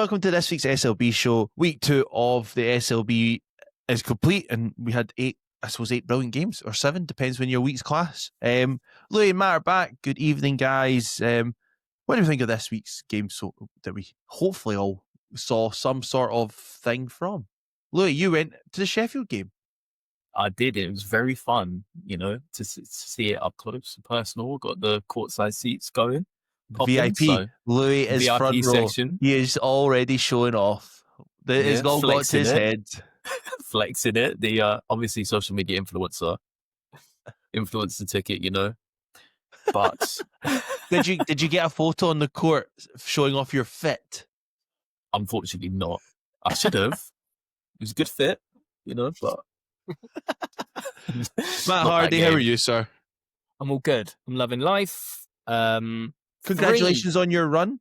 welcome to this week's SLB show. Week 2 of the SLB is complete, and we had 8 brilliant games, or 7, depends when your week's class. Louis and Matt are back. Good evening, guys. What do you think of this week's game that we hopefully all saw some sort of thing from? Louis, you went to the Sheffield game. I did. It was very fun, to see it up close and personal. Got the courtside seats going. VIP. So Louis is VIP front row. section. He is already showing off. It's all got to his head. Flexing it. The obviously social media influencer ticket, But did you get a photo on the court showing off your fit? Unfortunately not. I should have. It was a good fit, but Matt Hardy, how are you, sir? I'm all good. I'm loving life. Congratulations on your run.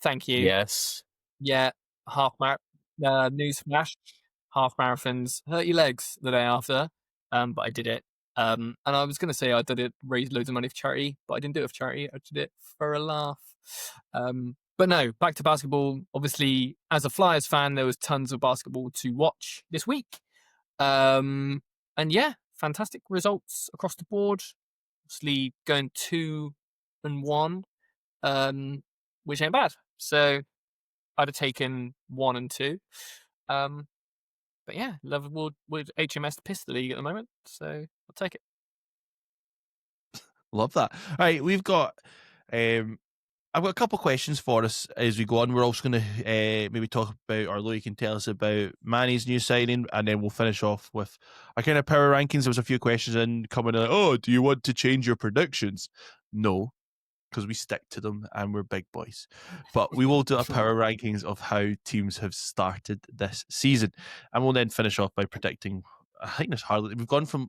Thank you. Yes. Yeah. Newsflash. Half marathons hurt your legs the day after. But I did it. And I was going to say I did it, raised loads of money for charity, but I didn't do it for charity. I did it for a laugh. But no, back to basketball. Obviously, as a Flyers fan, there was tons of basketball to watch this week. And yeah, fantastic results across the board. Obviously, going 2-1, which ain't bad. So I'd have taken 1 and 2. But yeah, Liverpool with HMS to piss the league at the moment, so I'll take it. Love that. All right, we've got I've got a couple of questions for us as we go on. We're also going to maybe talk about, or Louis can tell us about Manny's new signing, and then we'll finish off with our kind of power rankings. There was a few questions in coming in. Oh, do you want to change your predictions? No, because we stick to them and we're big boys. But we will do a power rankings of how teams have started this season, and we'll then finish off by predicting. I think there's hardly, we've gone from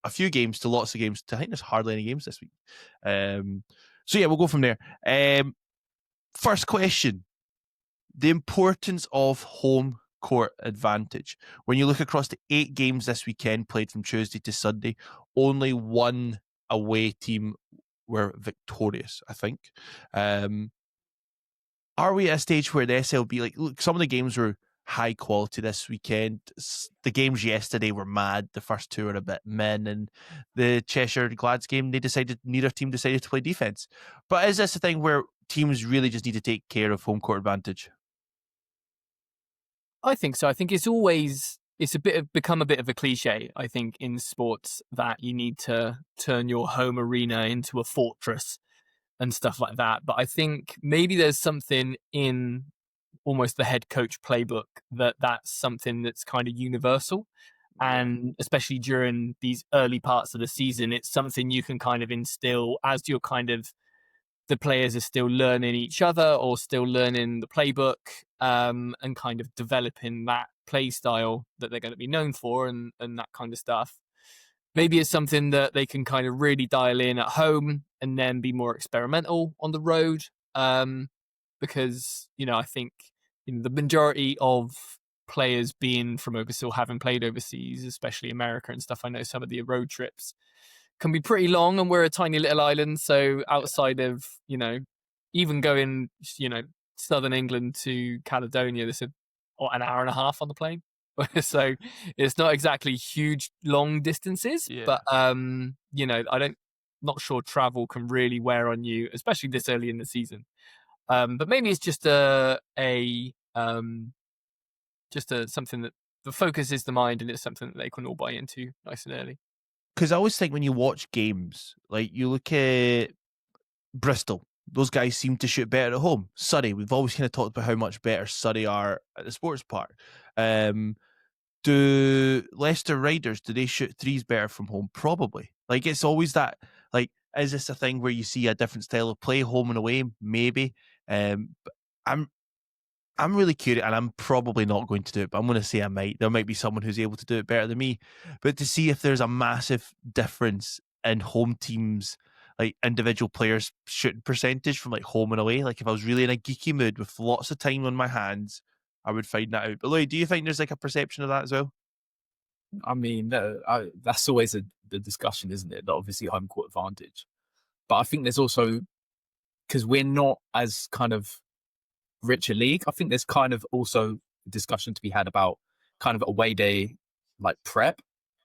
a few games to lots of games to I think there's hardly any games this week. So yeah, we'll go from there. First question: the importance of home court advantage. When you look across the 8 games this weekend played from Tuesday to Sunday, only one away team were victorious, I think. Are we at a stage where the SLB, look, some of the games were high quality this weekend. The games yesterday were mad. The first 2 are a bit men, and the Cheshire Glads game, neither team decided to play defense. But is this a thing where teams really just need to take care of home court advantage? I think so. I think it's become a bit of a cliche, I think, in sports, that you need to turn your home arena into a fortress and stuff like that. But I think maybe there's something in almost the head coach playbook that's something that's kind of universal. And especially during these early parts of the season, it's something you can kind of instill as you're the players are still learning each other or still learning the playbook, and kind of developing that play style that they're going to be known for and that kind of stuff. Maybe it's something that they can kind of really dial in at home and then be more experimental on the road. Because, I think the majority of players being from overseas, having played overseas, especially America and stuff, I know some of the road trips can be pretty long, and we're a tiny little island. So outside of, even going, southern England to Caledonia, there's an hour and a half on the plane. So it's not exactly huge, long distances, but, not sure travel can really wear on you, especially this early in the season. But maybe it's just something that the focus is the mind, and it's something that they can all buy into nice and early. Because I always think when you watch games, like you look at Bristol, those guys seem to shoot better at home. Surrey, we've always kind of talked about how much better Surrey are at the sports park. Do Leicester Riders, do they shoot threes better from home? Probably. It's always that, is this a thing where you see a different style of play, home and away? Maybe. But I'm really curious, and I'm probably not going to do it, but I'm going to say I might. There might be someone who's able to do it better than me. But to see if there's a massive difference in home teams, individual players shooting percentage from home and away. If I was really in a geeky mood with lots of time on my hands, I would find that out. But Lloyd, do you think there's a perception of that as well? I mean, that's always the discussion, isn't it? That obviously home court advantage. But I think there's also, because we're not as kind of richer league. I think there's kind of also a discussion to be had about kind of away day like prep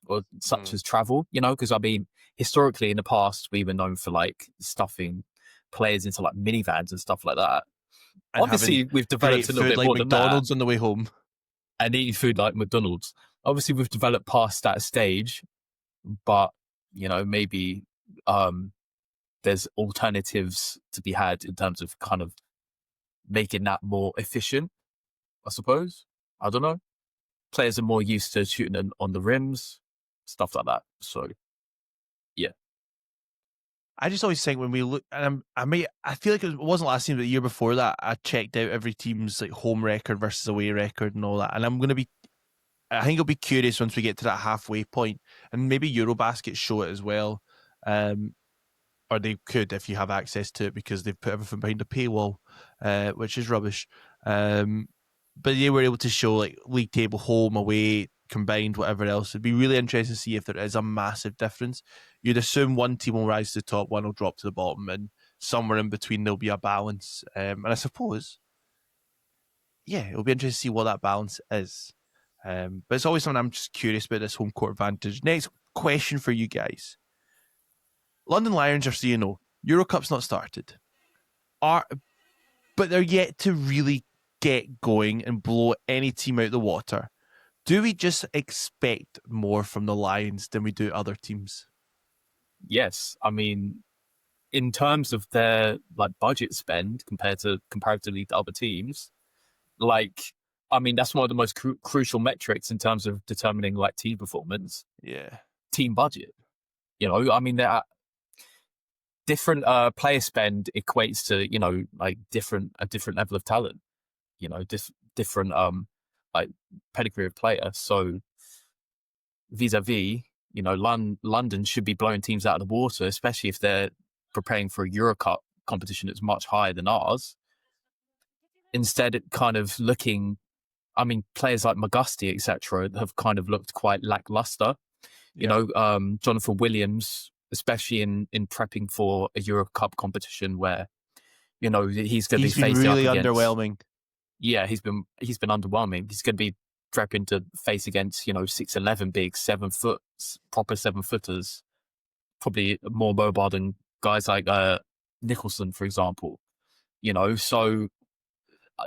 or such as travel, because I mean, historically in the past, we were known for like stuffing players into like minivans and stuff like that. And Obviously, we've developed great a little food bit like more than that. McDonald's on the way home. And eating food like McDonald's. Obviously, we've developed past that stage, but maybe there's alternatives to be had in terms of kind of making that more efficient, I suppose. I don't know. Players are more used to shooting on the rims, stuff like that. So, yeah. I just always think when we look, and I feel like it wasn't last season, but the year before that, I checked out every team's like home record versus away record and all that. And I think I'll be curious once we get to that halfway point, and maybe Eurobasket show it as well. Or they could if you have access to it, because they've put everything behind a paywall, which is rubbish. But they were able to show like league table, home, away, combined, whatever else. It'd be really interesting to see if there is a massive difference. You'd assume one team will rise to the top, one will drop to the bottom, and somewhere in between there'll be a balance. And I suppose, yeah, it'll be interesting to see what that balance is. But it's always something I'm just curious about, this home court advantage. Next question for you guys. London Lions are 3-0. Eurocup's not started. But they're yet to really get going and blow any team out the water. Do we just expect more from the Lions than we do other teams? Yes. I mean, in terms of their like budget spend comparatively to other teams, that's one of the most crucial metrics in terms of determining like team performance. Yeah. Team budget. They're different player spend equates to like a different level of talent, different like pedigree of player. So vis-a-vis, London should be blowing teams out of the water, especially if they're preparing for a Eurocup competition that's much higher than ours. Instead, it kind of looking, players like Magusti, etc., have kind of looked quite lackluster. Jonathan Williams, especially in prepping for a Eurocup competition where, he's going to be facing really up against, underwhelming. Yeah, he's been underwhelming. He's going to be prepping to face against 6'11" big 7 foot proper 7-footers, probably more mobile than guys like Nicholson, for example. So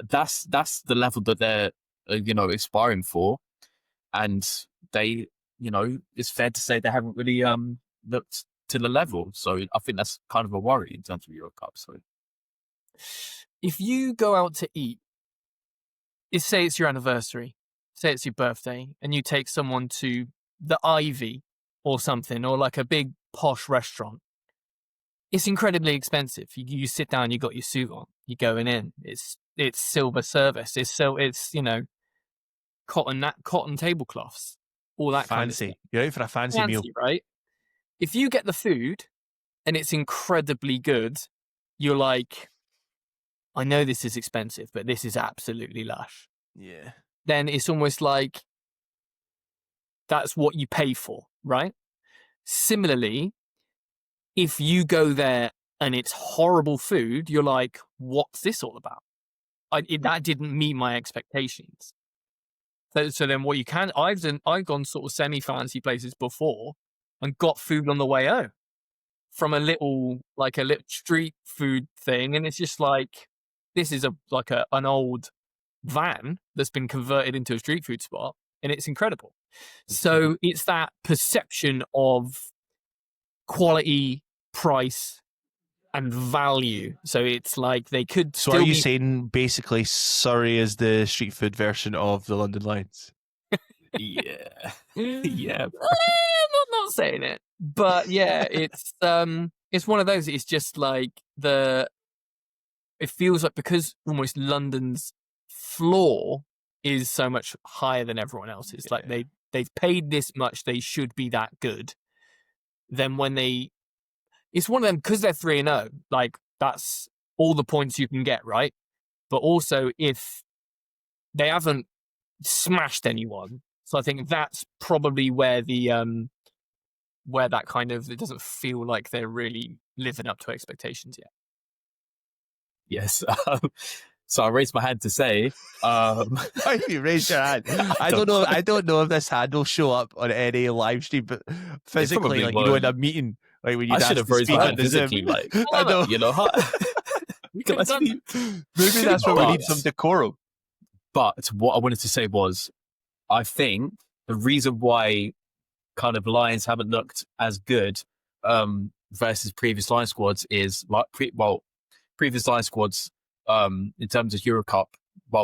that's the level that they're aspiring for, and they it's fair to say they haven't really looked to the level. So I think that's kind of a worry in terms of Eurocup. So if you go out to eat, say it's your anniversary, say it's your birthday, and you take someone to the Ivy or something, or like a big posh restaurant, it's incredibly expensive. You sit down, you got your suit on, you're going in. It's silver service. It's cotton tablecloths, all that fancy. Kind of stuff. You're out for a fancy meal, right? If you get the food and it's incredibly good, you're like, I know this is expensive, but this is absolutely lush. Yeah. Then it's almost like that's what you pay for, right? Similarly, if you go there and it's horrible food, you're like, what's this all about? That didn't meet my expectations. So then what you can, I've gone sort of semi-fancy places before and got food on the way home from a little street food thing. And it's just like, this is an old van that's been converted into a street food spot, and it's incredible. So it's that perception of quality, price, and value. So it's like they could. So are you saying basically Surrey is the street food version of the London Lions? Yeah, yeah. I'm not saying it, but yeah, it's one of those. It's just like it feels like, because almost London's floor is so much higher than everyone else's. Like they've paid this much, they should be that good. Then when it's one of them, because they're 3-0, like that's all the points you can get, right? But also if they haven't smashed anyone, so I think that's probably where where that kind of, it doesn't feel like they're really living up to expectations yet. Yes. So I raised my hand to say, Why have you raised your hand? I don't know. I don't know if this hand will show up on any live stream, but physically, probably like, you know, in a won't. meeting, like when I you'd should ask have to raised speak my on hand the Zoom. physically, like, I know. you know, can I speak? Maybe that's where we need But- some decorum. But what I wanted to say was, I think the reason why kind of Lions haven't looked as good versus previous Lion squads is like previous Lion squads in terms of Euro Cup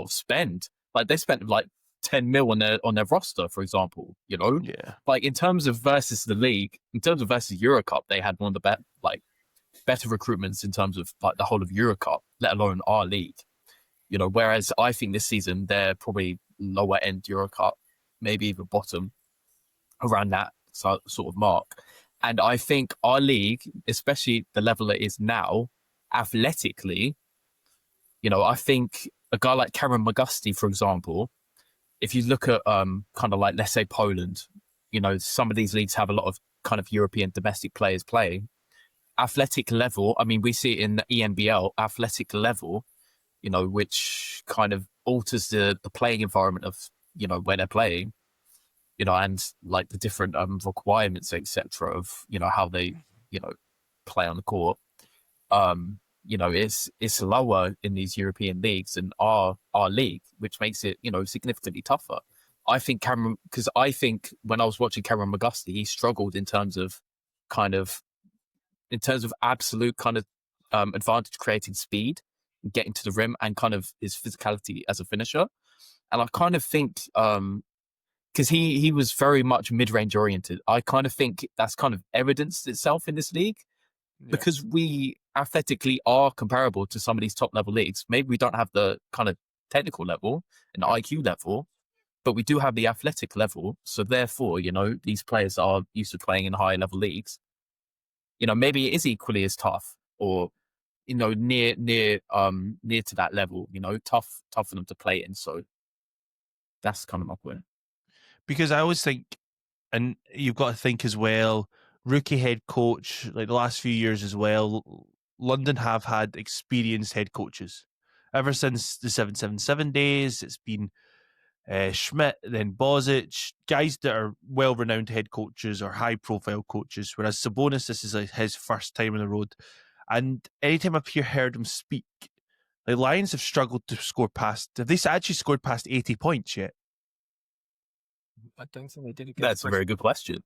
spend, like they spent like 10 mil on their roster, for example, you know. Yeah. Like in terms of versus the league, in terms of versus Euro Cup, they had one of the better recruitments in terms of like the whole of Euro Cup, let alone our league. You know, whereas I think this season they're probably lower end Euro Cup, maybe even bottom around that sort of mark. And I think our league, especially the level it is now, athletically, you know, I think a guy like Cameron McGusty, for example, if you look at kind of like, let's say Poland, you know, some of these leagues have a lot of kind of European domestic players playing. Athletic level, I mean, we see it in the EMBL, athletic level, you know, which kind of alters the playing environment of, you know, where they're playing, you know, and like the different requirements, etc., of, you know, how they, you know, play on the court. You know, it's lower in these European leagues than our league, which makes it, you know, significantly tougher. I think Cameron, because I think when I was watching Cameron McGusty, he struggled in terms of absolute kind of advantage creating speed, getting to the rim, and kind of his physicality as a finisher. And I kind of think because he was very much mid-range oriented, I kind of think that's kind of evidenced itself in this league. Because we athletically are comparable to some of these top level leagues. Maybe we don't have the kind of technical level and IQ level, but we do have the athletic level. So therefore, you know, these players are used to playing in higher level leagues. You know, maybe it is equally as tough, or, you know, near to that level, you know, tough for them to play in. So that's kind of my point. Because I always think, and you've got to think as well, rookie head coach, like the last few years as well, London have had experienced head coaches. Ever since the 777 days, it's been Schmidt, then Bozic, guys that are well-renowned head coaches or high-profile coaches, whereas Sabonis, this is like his first time on the road. And anytime I've heard him speak, the Lions have struggled to score past, have they actually scored past 80 points yet? I don't think they did it. That's a very good question.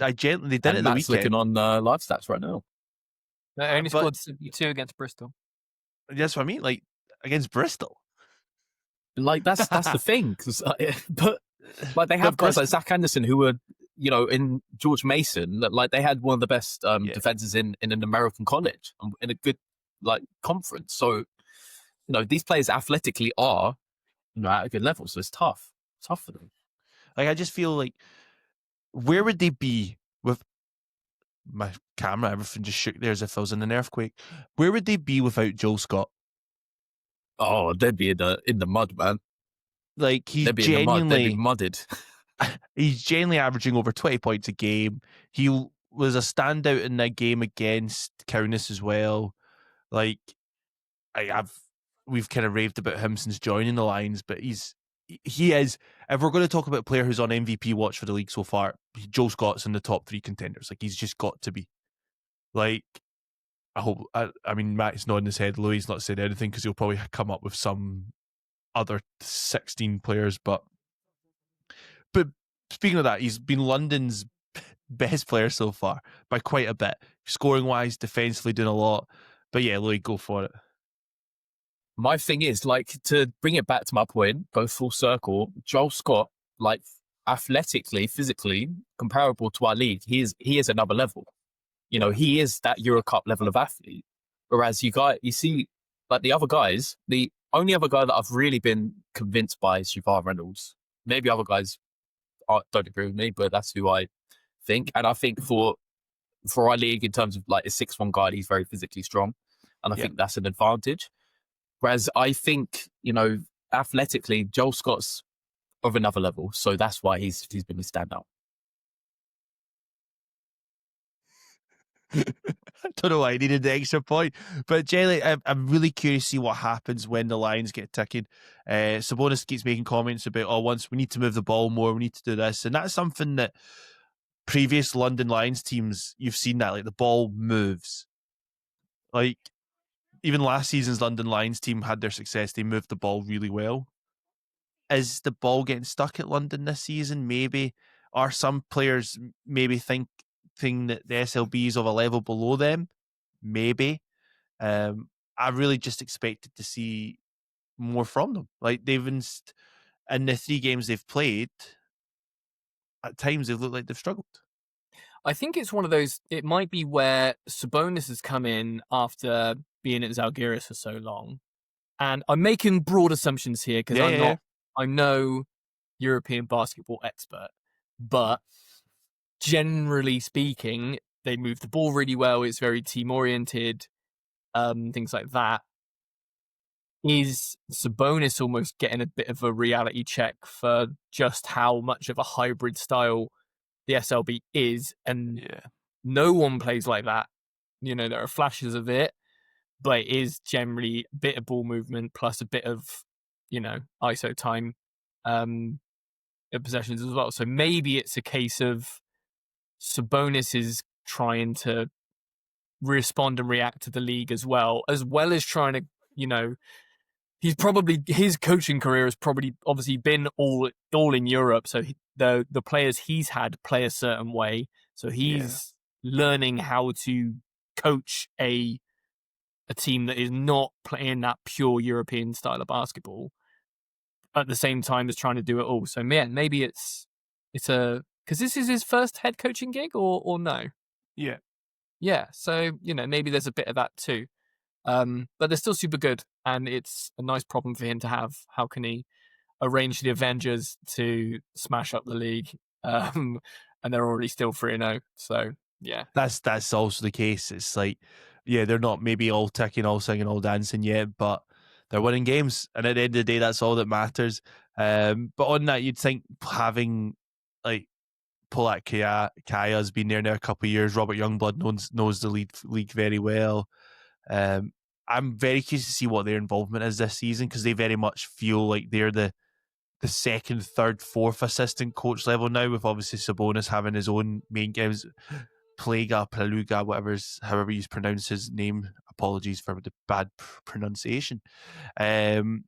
I gently, they did And it the Matt's weekend. looking on live stats right now. They only scored 72 against Bristol. That's what I mean, like against Bristol. Like that's the thing, but like they have guys like Zach Anderson who were, you know, in George Mason, like they had one of the best defenses in an American college in a good like conference. So, you know, these players athletically are, you know, at a good level. So it's tough for them. Like I just feel like, where would they be with my camera? Everything just shook there as if I was in an earthquake. Where would they be without Joel Scott? Oh, they'd be in the mud, man. Like they'd be mudded. He's genuinely averaging over 20 points a game. He was a standout in that game against Kaunas as well. Like we've kind of raved about him since joining the Lions, but he is, if we're going to talk about a player who's on MVP watch for the league so far, Joe Scott's in the top 3 contenders. Like, he's just got to be. Like, I mean, Matt's nodding his head. Louis not saying anything because he'll probably come up with some other 16 players. But speaking of that, he's been London's best player so far by quite a bit. Scoring wise, defensively doing a lot. But yeah, Louis, go for it. My thing is, like, to bring it back to my point, go full circle, Joel Scott, like, athletically, physically, comparable to our league, he is another level. You know, he is that Euro Cup level of athlete. Whereas you see, like, the other guys, the only other guy that I've really been convinced by is Shavar Reynolds. Maybe other guys don't agree with me, but that's who I think. And I think for our league, in terms of, like, a 6'1" guy, he's very physically strong. And I think that's an advantage. Whereas I think, you know, athletically, Joel Scott's of another level. So that's why he's been a standout. I don't know why I needed the extra point. But generally, I'm really curious to see what happens when the Lions get ticking. Sabonis keeps making comments about, once we need to move the ball more, we need to do this. And that's something that previous London Lions teams, you've seen that, like the ball moves. Like, even last season's London Lions team had their success. They moved the ball really well. Is the ball getting stuck at London this season? Maybe. Are some players maybe thinking that the SLB is of a level below them? Maybe. I really just expected to see more from them. Like, they've been in the 3 games they've played, at times they've looked like they've struggled. I think it's one of those, it might be where Sabonis has come in after being at Zalgiris for so long. And I'm making broad assumptions here because I'm no European basketball expert, but generally speaking, they move the ball really well. It's very team oriented, things like that. Is Sabonis almost getting a bit of a reality check for just how much of a hybrid style the SLB is? And no one plays like that. You know, there are flashes of it, but it is generally a bit of ball movement plus a bit of, ISO time possessions as well. So maybe it's a case of Sabonis is trying to respond and react to the league as well as trying to, his coaching career has probably obviously been all in Europe. So the players he's had play a certain way. So he's learning how to coach a team that is not playing that pure European style of basketball at the same time as trying to do it all. So maybe it's because this is his first head coaching gig or no? Yeah. So, maybe there's a bit of that too. But they're still super good, and it's a nice problem for him to have. How can he arrange the Avengers to smash up the league? And they're already still 3-0. So yeah, that's also the case. It's like, they're not maybe all ticking, all singing, all dancing yet, but they're winning games, and at the end of the day, that's all that matters. But on that, you'd think having like Polak Kaya's been there now a couple of years. Robert Youngblood knows the league very well. I'm very curious to see what their involvement is this season, because they very much feel like they're the second, third, fourth assistant coach level now, with obviously Sabonis having his own main games. Paluga, however you pronounce his name. Apologies for the bad pronunciation. Pliga,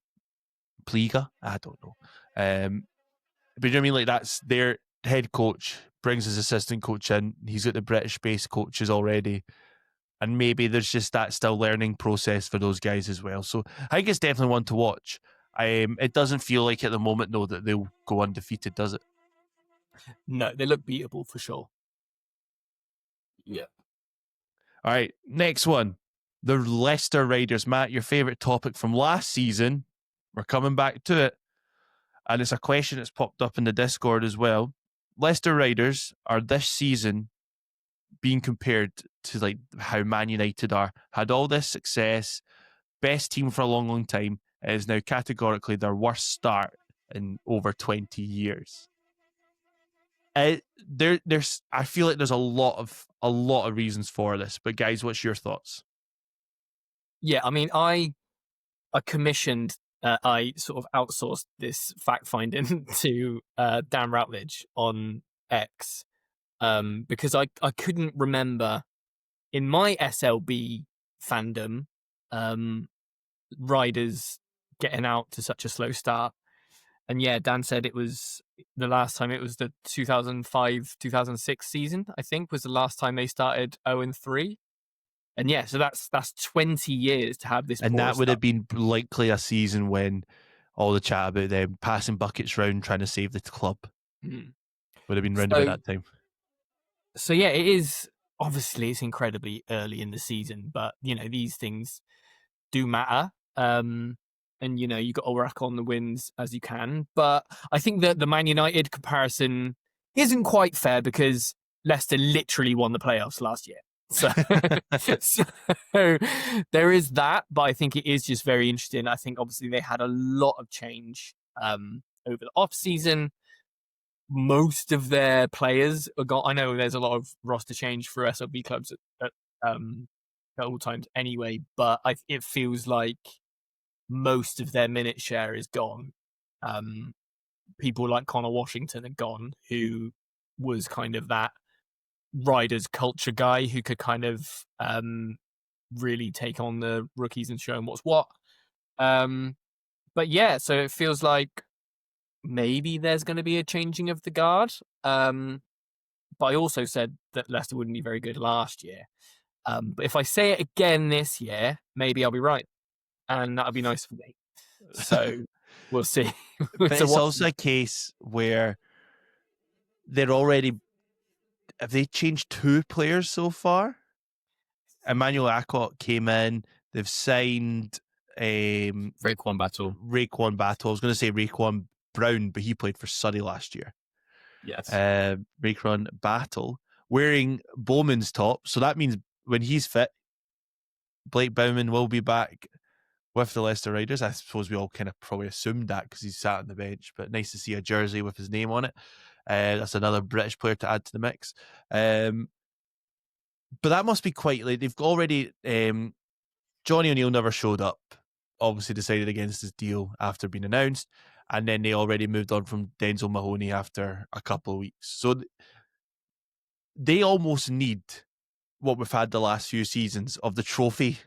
I don't know. But you know what I mean? Like, that's their head coach brings his assistant coach in. He's got the British-based coaches already. And maybe there's just that still learning process for those guys as well. So I think it's definitely one to watch. It doesn't feel like at the moment, though, that they'll go undefeated, does it? No, they look beatable for sure. Yeah. All right, next one. The Leicester Riders. Matt, your favourite topic from last season. We're coming back to it. And it's a question that's popped up in the Discord as well. Leicester Riders are this season being compared to like how Man United are. Had all this success, best team for a long, long time. It is now categorically their worst start in over 20 years. There's I feel like there's a lot of reasons for this, but guys, what's your thoughts? Yeah, I mean, I commissioned, I sort of outsourced this fact finding to Dan Routledge on X, because I couldn't remember in my SLB fandom, riders getting out to such a slow start. And yeah, Dan said it was the last time, it was the 2005-2006 season, I think, was the last time they started 0-3. And yeah, so that's 20 years to have this. And that would have been likely a season when all the chat about them passing buckets round trying to save the club would have been round about that time. So yeah, it is, obviously it's incredibly early in the season, but these things do matter. And you got to rack on the wins as you can. But I think that the Man United comparison isn't quite fair, because Leicester literally won the playoffs last year. So there is that, but I think it is just very interesting. I think obviously they had a lot of change over the off season. Most of their players are gone. I know there's a lot of roster change for SLB clubs at at all times anyway. But it feels like most of their minute share is gone. People like Connor Washington are gone, who was kind of that Riders culture guy who could kind of really take on the rookies and show them what's what. But yeah, so it feels like maybe there's going to be a changing of the guard. But I also said that Leicester wouldn't be very good last year. But if I say it again this year, maybe I'll be right. And that'll be nice for me. So we'll see. But it's also a case where they're already... Have they changed 2 players so far? Emmanuel Akot came in. They've signed Raekwon Battle. Raekwon Battle. I was going to say Raekwon Brown, but he played for Surrey last year. Yes. Raekwon Battle wearing Bowman's top. So that means when he's fit, Blake Bowman will be back with the Leicester Riders. I suppose we all kind of probably assumed that because he's sat on the bench, but nice to see a jersey with his name on it. That's another British player to add to the mix. But that must be quite like they've already. Johnny O'Neill never showed up. Obviously, decided against his deal after being announced, and then they already moved on from Denzel Mahoney after a couple of weeks. So they almost need what we've had the last few seasons of the trophy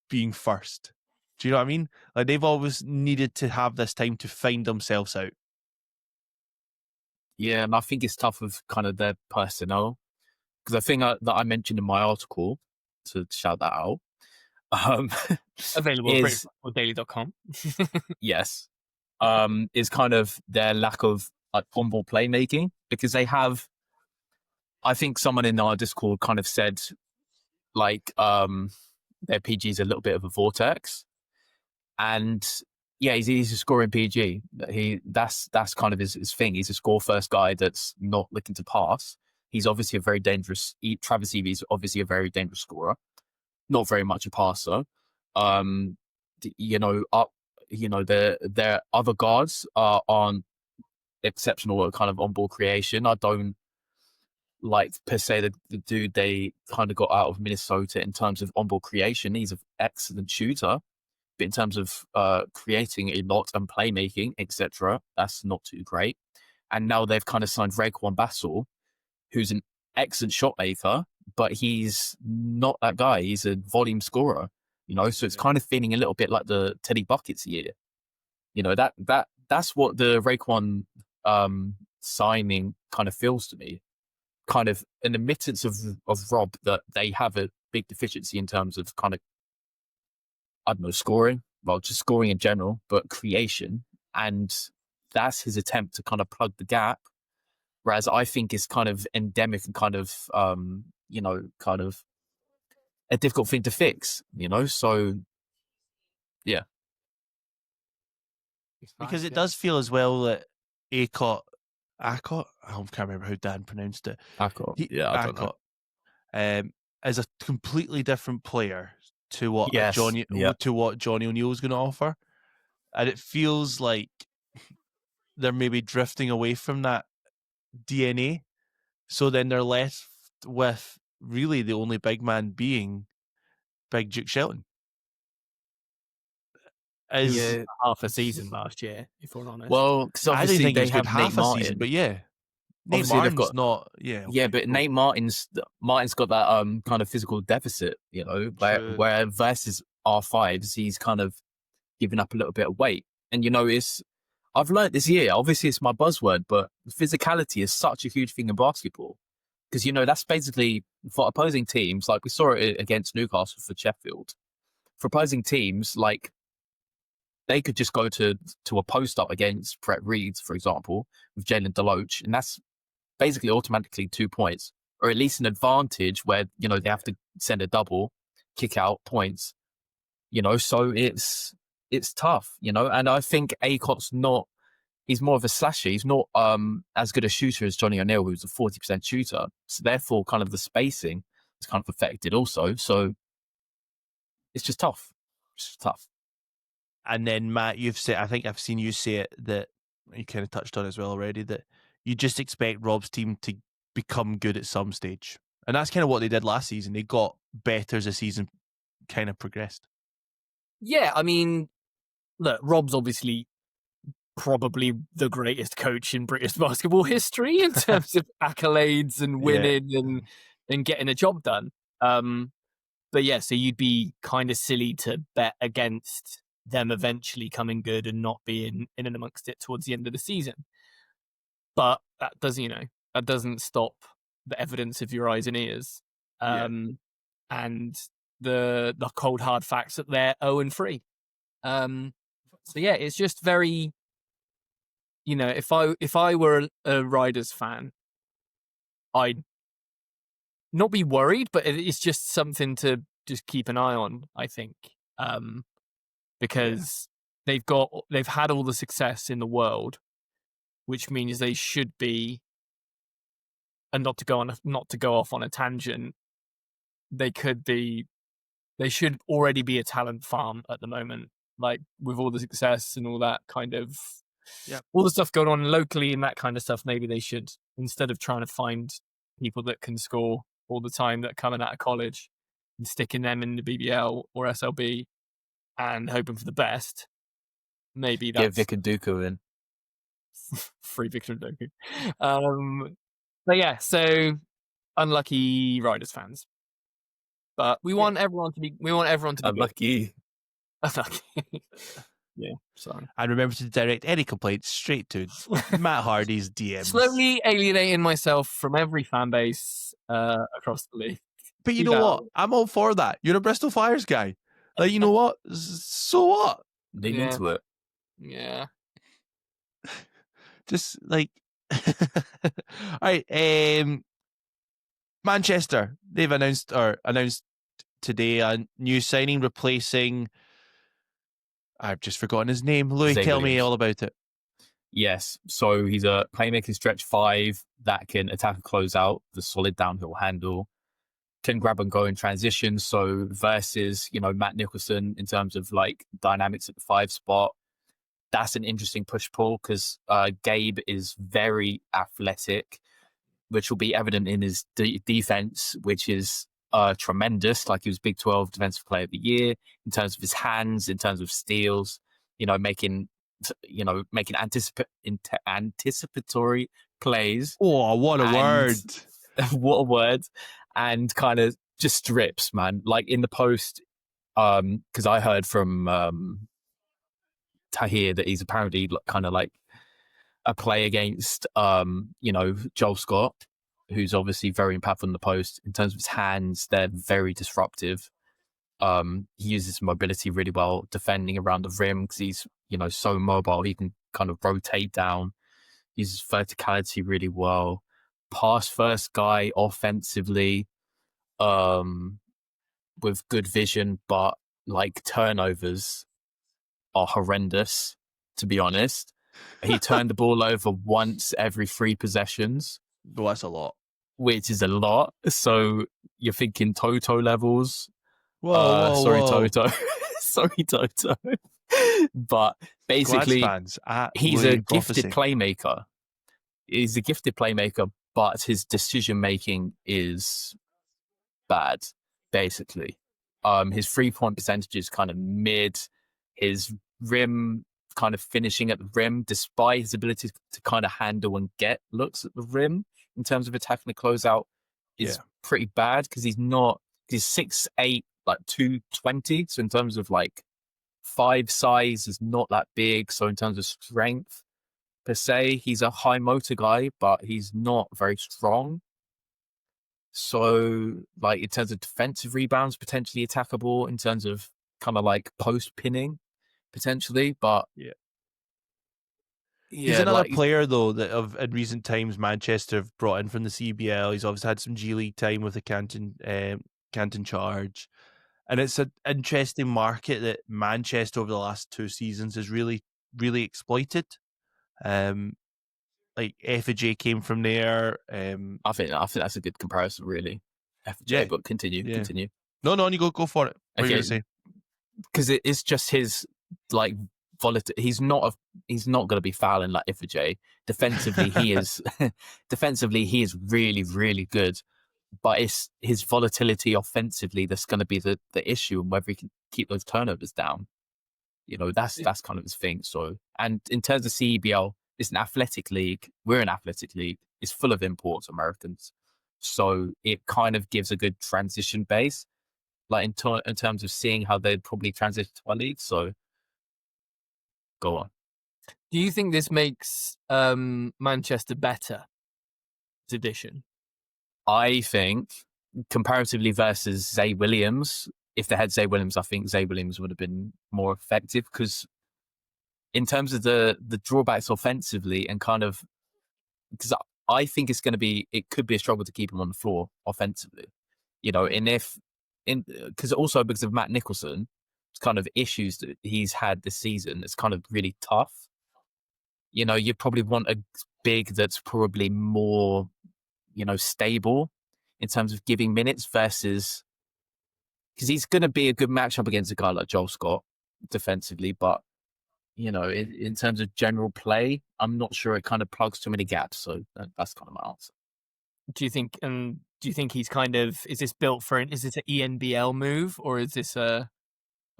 being first. Do you know what I mean? Like they've always needed to have this time to find themselves out. Yeah, and I think it's tough with kind of their personnel. Because the thing that I mentioned in my article, to shout that out, available is on daily.com. Yes, is kind of their lack of like on-ball playmaking, because they have. I think someone in our Discord kind of said, like, their PG is a little bit of a vortex, and yeah, he's a scoring PG. That's kind of his thing. He's a score-first guy that's not looking to pass. He's obviously a very dangerous. Travis Evie's obviously a very dangerous scorer, not very much a passer. Their other guards aren't exceptional at kind of on-ball creation. I don't like per se the dude they kind of got out of Minnesota in terms of on-ball creation. He's an excellent shooter, but in terms of creating a lot and playmaking, etc., that's not too great. And now they've kind of signed Raekwon Battle, who's an excellent shot maker, but he's not that guy. He's a volume scorer, so it's kind of feeling a little bit like the Teddy Buckets year. That's what the Raekwon signing kind of feels to me. Kind of an admittance of Rob that they have a big deficiency in terms of kind of, I don't know, scoring. Well, just scoring in general, but creation. And that's his attempt to kind of plug the gap. Whereas I think it's kind of endemic and kind of, kind of a difficult thing to fix, So, yeah. Because it does feel as well that Akot, I can't remember how Dan pronounced it. Akot, I don't know. Is a completely different player to what Johnny O'Neill is going to offer, and it feels like they're maybe drifting away from that DNA. So then they're left with really the only big man being Big Duke Shelton. Half a season last year, if we're honest. Well, because I obviously think they he's have good half Nate a Martin, season, but yeah, Nate obviously Martin's they've got not. Yeah, but Nate Martin's got that kind of physical deficit, where versus R5s, he's kind of giving up a little bit of weight. And I've learned this year, obviously it's my buzzword, but physicality is such a huge thing in basketball. Because, that's basically for opposing teams, like we saw it against Newcastle for Sheffield. For opposing teams, like they could just go to a post-up against Brett Reed, for example, with Jalen Deloach, and that's basically automatically 2 points, or at least an advantage where, they have to send a double, kick out points, so it's tough, and I think Akot's he's more of a slasher. He's not as good a shooter as Johnny O'Neill, who's a 40% shooter. So therefore, kind of the spacing is kind of affected also. So it's just tough. It's just tough. And then Matt, you've said, I think I've seen you say it, that you kind of touched on as well already, that you just expect Rob's team to become good at some stage. And that's kind of what they did last season. They got better as the season kind of progressed. Yeah, I mean, look, Rob's obviously probably the greatest coach in British basketball history in terms of accolades and winning and getting a job done. But yeah, so you'd be kind of silly to bet against them eventually coming good and not being in and amongst it towards the end of the season. But that doesn't stop the evidence of your eyes and ears. And the cold hard facts that they're 0-3. So yeah, it's just very, if I were a Riders fan, I'd not be worried, but it's just something to just keep an eye on, I think, because they've had all the success in the world, which means they should be, and not to go off on a tangent, they should already be a talent farm at the moment, like with all the success and all that kind of, all the stuff going on locally and that kind of stuff. Maybe they should, instead of trying to find people that can score all the time that are coming out of college and sticking them in the BBL or SLB and hoping for the best. Maybe that's... Get Vic and Dooku in. Free Victor and Dooku. But yeah, so unlucky Riders fans. But we want everyone to be unlucky. Unlucky. Yeah, sorry. And remember to direct any complaints straight to Matt Hardy's DMs. Slowly alienating myself from every fan base across the league. But you know what? I'm all for that. You're a Bristol Fires guy. Like, you know what? So what? Dig into it. Yeah. Just like... All right. Manchester, they've announced today a new signing replacing... I've just forgotten his name. Louis, tell me all about it. Yes. So he's a playmaking stretch 5 that can attack and close out, the solid downhill handle, can grab and go in transition. So versus, Matt Nicholson in terms of like dynamics at the 5 spot, that's an interesting push-pull because Gabe is very athletic, which will be evident in his defense, which is tremendous. Like, he was Big 12 Defensive Player of the Year in terms of his hands, in terms of steals, making anticipatory plays. Oh, what a word. What a word. And kind of just strips, man. Like in the post, because I heard from Tahir that he's apparently kind of like a play against, Joel Scott, who's obviously very impactful in the post. In terms of his hands, they're very disruptive. He uses mobility really well, defending around the rim because he's, so mobile. He can kind of rotate down, uses verticality really well. Pass first guy offensively, with good vision, but like turnovers are horrendous, to be honest. He turned the ball over once every 3 possessions. Oh, that's a lot. Which is a lot. So you're thinking Toto levels. Whoa, sorry, whoa. Toto. Sorry, Toto. But basically, he's a gifted playmaker. He's a gifted playmaker, but his decision making is bad, basically. His 3-point percentage is kind of mid. His rim kind of finishing at the rim, despite his ability to kind of handle and get looks at the rim in terms of attacking the closeout, is pretty bad because he's 6'8", like 220. So in terms of like 5 size is not that big. So in terms of strength per se, he's a high motor guy, but he's not very strong. So like in terms of defensive rebounds, potentially attackable, in terms of kind of like post pinning potentially, but he's another player though that in recent times Manchester have brought in from the CBL. He's obviously had some G League time with the Canton Charge, and it's an interesting market that Manchester over the last 2 seasons has really, really exploited. Like FJ came from there. I think that's a good comparison, really. FJ, but continue. No, you go for it. What are you gonna say? Because it's just his like volatility. He's not going to be fouling like FJ. Defensively, he is. Defensively, he is really, really good. but it's his volatility offensively that's going to be the issue, and whether he can keep those turnovers down. That's kind of his thing. So, and in terms of CEBL, it's an athletic league. We're an athletic league. It's full of imports, Americans. So it kind of gives a good transition base, like in terms of seeing how they'd probably transition to our league. So, go on. Do you think this makes Manchester better? This edition? I think comparatively versus Zay Williams, if they had Zay Williams, I think Zay Williams would have been more effective, because in terms of the drawbacks offensively and kind of, because I think it could be a struggle to keep him on the floor offensively, and because of Matt Nicholson, it's kind of issues that he's had this season. It's kind of really tough. You probably want a big that's probably more, stable in terms of giving minutes versus, because he's going to be a good matchup against a guy like Joel Scott defensively, but in terms of general play, I'm not sure it kind of plugs too many gaps. So that's kind of my answer. Do you think he's kind of, is this an ENBL move, or is this a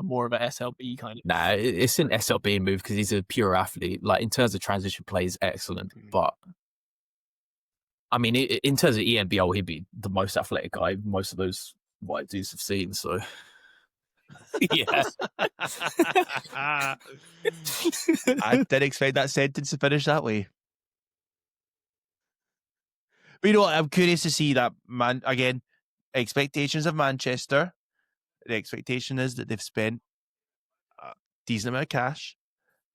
more of a SLB kind of? Nah, it's an SLB move because he's a pure athlete. Like, in terms of transition play, he's excellent. But I mean, in terms of ENBL, he'd be the most athletic guy most of those white dudes have seen. So yeah. I didn't expect that sentence to finish that way. But I'm curious to see that, man. Again, expectations of Manchester. The expectation is that they've spent a decent amount of cash.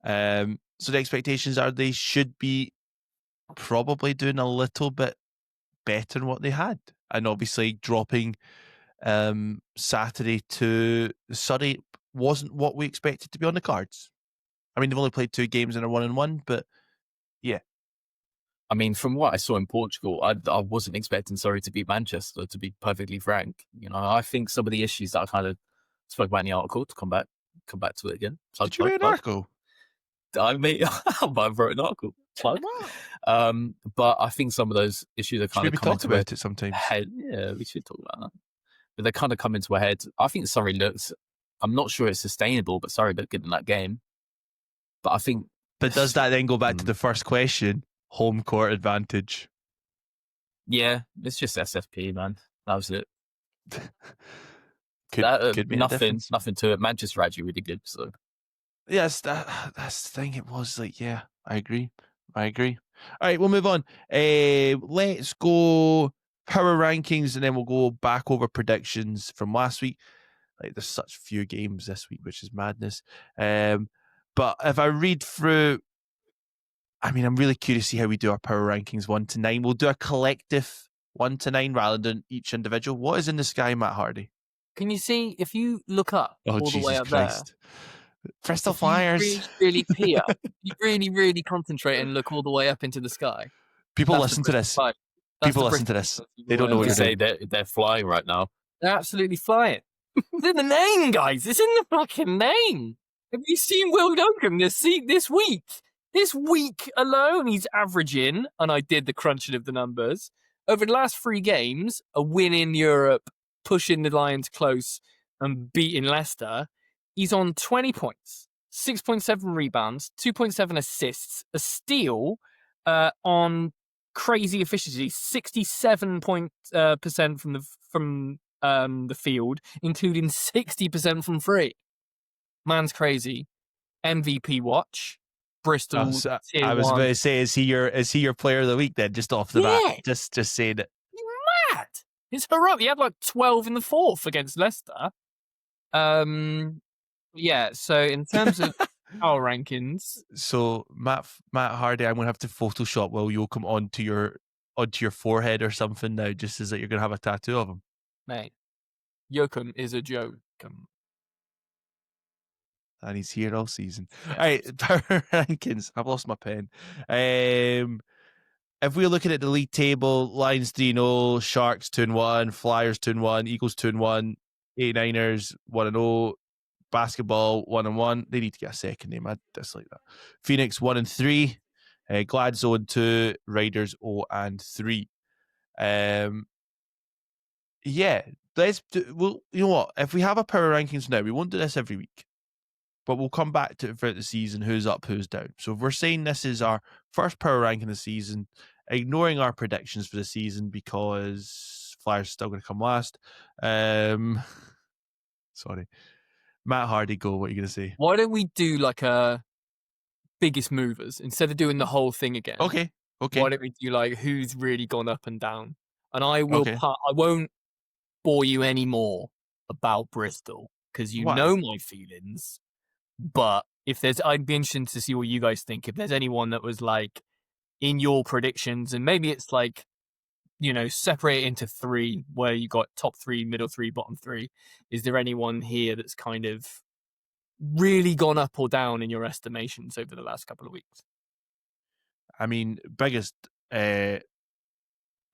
So the expectations are they should be probably doing a little bit better than what they had. And obviously dropping Saturday to Surrey wasn't what we expected to be on the cards. I mean, they've only played 2 games and are 1-1, but yeah. I mean, from what I saw in Portugal, I wasn't expecting Surrey to beat Manchester, to be perfectly frank. I think some of the issues that I kind of spoke about in the article, to come back to it again. Did you read an article? I wrote an article. But I think some of those issues are kind of coming to about it sometimes. Head. Yeah, we should talk about that. But they kind of come into a head. I think Surrey looks, I'm not sure it's sustainable, but Surrey looked good in that game. But I think... But does that then go back to the first question? Home court advantage. Yeah, it's just SFP, man. That was it. could be nothing to it. Manchester actually really good. So yes, that's the thing. It was like, yeah, I agree. All right, we'll move on. Let's go power rankings, and then we'll go back over predictions from last week. Like, there's such few games this week, which is madness. But if I read through, I mean, I'm really curious to see how we do our power rankings 1 to 9. We'll do a collective 1 to 9 rather than each individual. What is in the sky, Matt Hardy? Can you see, if you look up all Jesus the way up Christ. there? Bristol Flyers. You really pee up. You really concentrate and look all the way up into the sky. People listen to this. People listen to this. They don't know what you're saying. They're flying right now. They're absolutely flying. It's in the name, guys. It's in the fucking name. Have you seen Will Duncan this week? This week alone, he's averaging, and I did the crunching of the numbers, over the last 3 games, a win in Europe, pushing the Lions close and beating Leicester. He's on 20 points, 6.7 rebounds, 2.7 assists, a steal on crazy efficiency, 67% from the field, including 60% from free. Man's crazy. MVP watch. Bristol. I was about to say, is he your player of the week then? Just off the bat, just saying it. You're mad. It's heroic. He had like 12 in the 4th against Leicester. Yeah. So in terms of our rankings, so Matt Hardy, I'm gonna have to Photoshop Will Yoakum onto your forehead or something now, just as that you're gonna have a tattoo of him. Mate, Yoakum is a joke. And he's here all season. All right, power rankings. I've lost my pen. If we're looking at the league table, Lions 3-0, Sharks 2-1, Flyers 2-1, Eagles 2-1, 89ers 1-0, Basketball 1-1. They need to get a second name. I dislike that. Phoenix 1-3, Glad 0-2, Riders 0-3. Yeah, let's do, well, you know what? If we have a power rankings now, we won't do this every week, but we'll come back to it throughout the season, who's up, who's down. So if we're saying this is our first power ranking of the season, ignoring our predictions for the season because Flyers are still going to come last. Sorry. Matt Hardy, go. What are you going to say? Why don't we do like a biggest movers instead of doing the whole thing again? Okay. Why don't we do like who's really gone up and down? And I will Okay. I won't bore you anymore about Bristol because you Why? know my feelings. But if there's, I'd be interested to see what you guys think. If there's anyone that was like in your predictions, and maybe it's like, you know, separate it into three where you got top three, middle three, bottom three. Is there anyone here that's kind of really gone up or down in your estimations over the last couple of weeks? I mean, biggest. I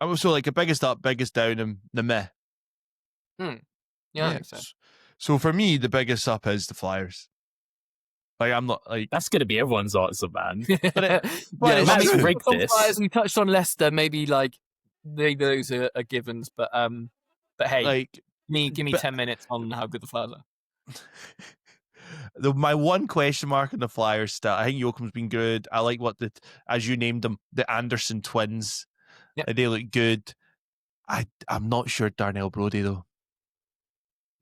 was so like a biggest up, biggest down, and the meh. Yeah, I think so. So for me, the biggest up is the Flyers. Like I'm not like That's going to be everyone's answer, man. but yeah, Matt's I mean, rigged some this. Flyers, we touched on Leicester, maybe like those are givens, but hey, like give me but- 10 minutes on how good the Flyers are. my one question mark on the Flyers still, I think Joachim's been good. I like what as you named them, the Anderson twins. Yep. They look good. I'm not sure Darnell Brody though.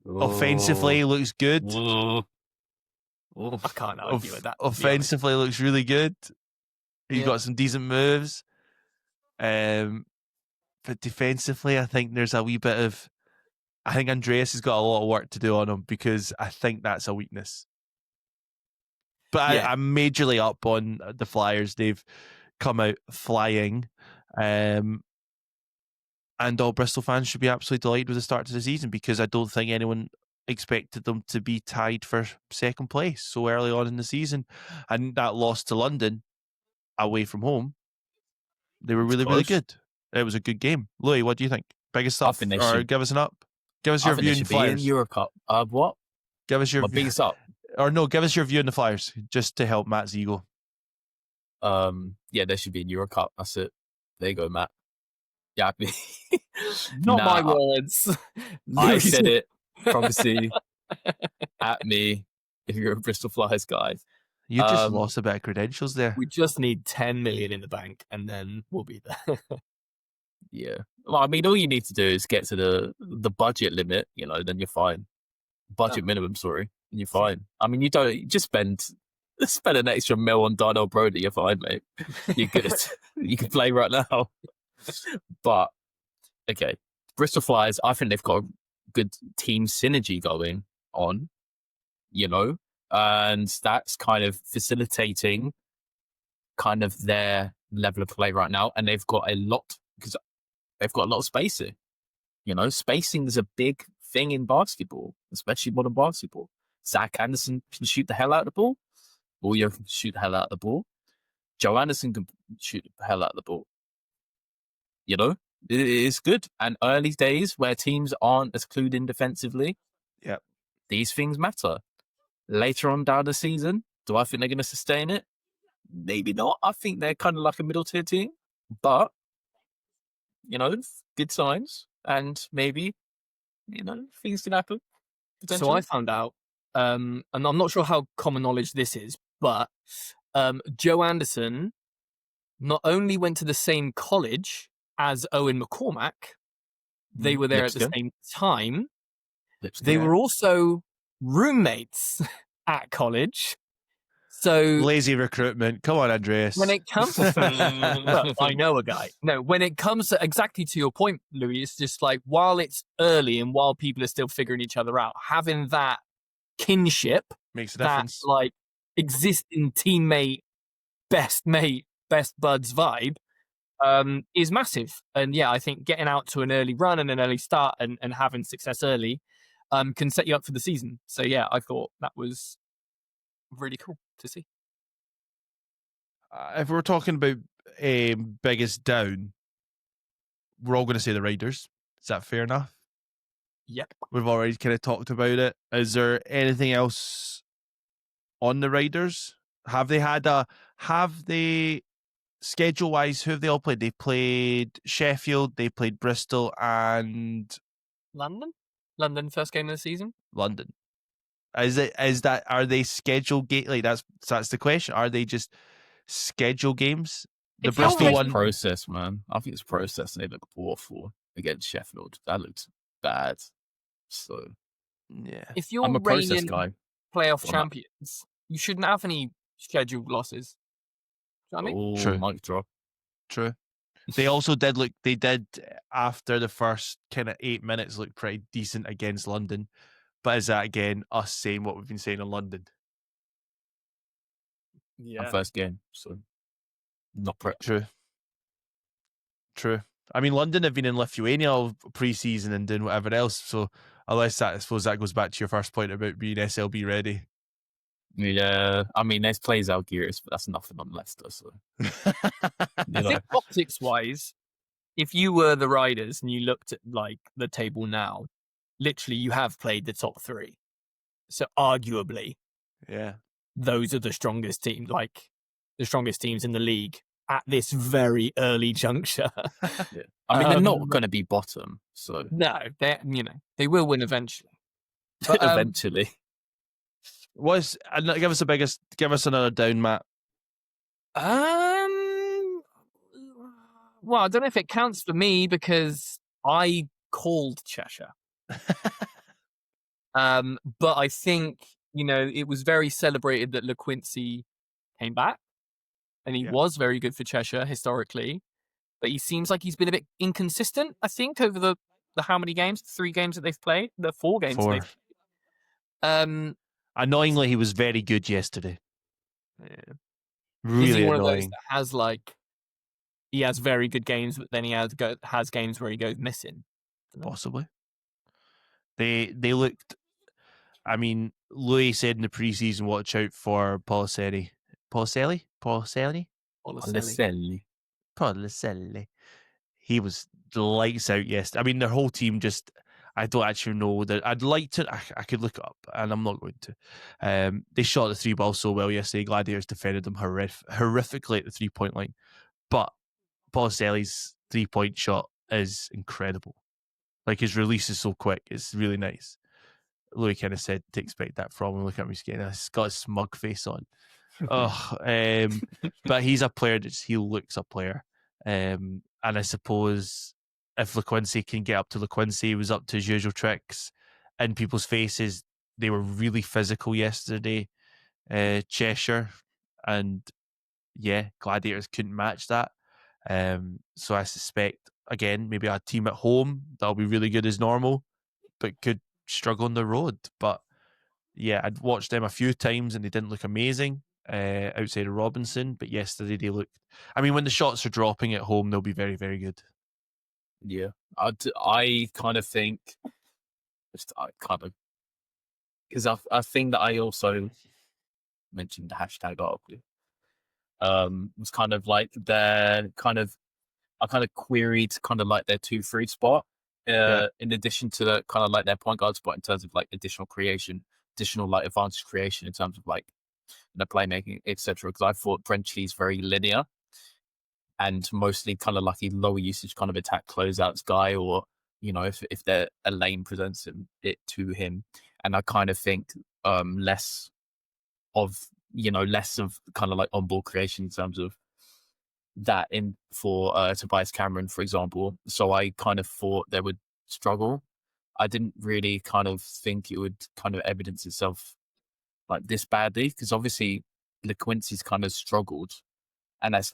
Offensively looks good. Oh. I can't argue with that. Offensively looks really good. He's Yeah. got some decent moves. But defensively, I think there's a wee bit of. I think Andreas has got a lot of work to do on him because I think that's a weakness. But Yeah. I'm majorly up on the Flyers. They've come out flying. And all Bristol fans should be absolutely delighted with the start to the season because I don't think anyone expected them to be tied for second place so early on in the season. And that loss to London away from home, they were really, really good. It was a good game. Louis, what do you think? Biggest up or give us an up? Give us your view on Flyers. Euro Cup. What? Give us your biggest up. Or no, give us your view on the Flyers just to help Matt's ego. Yeah, there should be a Euro Cup. That's it. There you go, Matt. Yeah, Not my words. I said it. Prophecy at me. If you're a Bristol Flyers guy, You just lost a bit of credentials there. We just need 10 million in the bank, and then we'll be there. Yeah. Well, I mean, all you need to do is get to the budget limit. You know, then you're fine. Budget minimum, sorry, and you're fine. I mean, you just spend an extra mil on Darnell Brody. You're fine, mate. You're good. You can play right now. But okay, Bristol Flyers, I think they've got a good team synergy going on, you know, and that's kind of facilitating kind of their level of play right now. And they've got a lot of spacing. You know, spacing is a big thing in basketball, especially modern basketball. Zach Anderson can shoot the hell out of the ball. Julio can shoot the hell out of the ball. Joe Anderson can shoot the hell out of the ball. You know, it is good. And early days where teams aren't as clued in defensively, these things matter. Later on down the season, do I think they're going to sustain it? Maybe not. I think they're kind of like a middle tier team, but you know, good signs, and maybe things can happen. So I found out, and I'm not sure how common knowledge this is, but Joe Anderson not only went to the same college as Owen McCormack, they were there Lipscomb. at the same time. Lipscomb. They were also roommates at college. So lazy recruitment. Come on, Andreas. When it comes to well, I know a guy. No, when it comes to exactly to your point, Louis, it's just like while it's early and while people are still figuring each other out, having that kinship makes a difference. That like existing teammate, best buds vibe is massive. And yeah, I think getting out to an early run and an early start and having success early can set you up for the season. So yeah, I thought that was really cool to see. If we're talking about biggest down, we're all going to say the Raiders. Is that fair enough? Yep. We've already kind of talked about it. Is there anything else on the Raiders? Have they schedule-wise, who have they all played? They played Sheffield, they played Bristol, and London first game of the season. London. Are they scheduled game? Like that's the question. Are they just schedule games? The If you're Bristol I think rating- it's one. process, man. I think it's process. They look awful against Sheffield. That looks bad. So Yeah. If you're I'm a process reigning guy. playoff Well, not- champions, you shouldn't have any scheduled losses. Do you know what I mean? Oh, True. mic drop. True. They also did look. They did after the first kind of 8 minutes look pretty decent against London. But is that again us saying what we've been saying in London? And first game, so not True. I mean, London have been in Lithuania all pre-season and doing whatever else. So unless that, I suppose that goes back to your first point about being SLB ready. Yeah, I mean, there's plays Algiers, but that's nothing on Leicester. So I think optics-wise, if you were the Riders and you looked at like the table now, literally you have played the top 3. So arguably, Yeah. those are the strongest teams, like the strongest teams in the league at this very early juncture. yeah. I mean, they're not going to be bottom. So No, they will win eventually. But, eventually, Give us another down, Matt. Well, I don't know if it counts for me because I called Cheshire. But I think, it was very celebrated that LeQuincy came back and he was very good for Cheshire historically, but he seems like he's been a bit inconsistent, I think, over the how many games? 3 games that they've played? The 4 games 4. they've played. Annoyingly, he was very good yesterday. Yeah. Really Is he one of those annoying. that has he has very good games, but then he has games where he goes missing? Possibly. They looked. I mean, Louis said in the preseason, watch out for Policelli. He was lights out yesterday. I mean, their whole team just. I don't actually know that. I'd like to. I could look it up, and I'm not going to. They shot the 3 balls so well yesterday. Gladiators defended them horrifically at the 3-point line, but Policelli's 3-point shot is incredible. Like his release is so quick. It's really nice. Louis kind of said to expect that from him. Look at him, he's got a smug face on. But he's a player. He looks a player. And I suppose if LeQuincy can get up to LeQuincy, he was up to his usual tricks in people's faces. They were really physical yesterday, Cheshire, and Gladiators couldn't match that. So I suspect again maybe a team at home that'll be really good as normal, but could struggle on the road. But I'd watched them a few times and they didn't look amazing outside of Robinson. But yesterday they looked. I mean, when the shots are dropping at home, they'll be very, very good. yeah, I kind of think, because I think that I also mentioned the hashtag article. Was kind of like I kind of queried kind of like their 2-3 spot, in addition to the kind of like their point guard spot in terms of like additional like advantage creation in terms of like the playmaking, etc. Because I thought Brenchley's very linear and mostly kind of like a lower usage kind of attack closeouts guy, or if a lane presents it to him, and I kind of think less of kind of like on ball creation in terms of that in for Tobias Cameron, for example. So I kind of thought they would struggle. I didn't really kind of think it would kind of evidence itself like this badly, because obviously LeQuincy's kind of struggled, and that's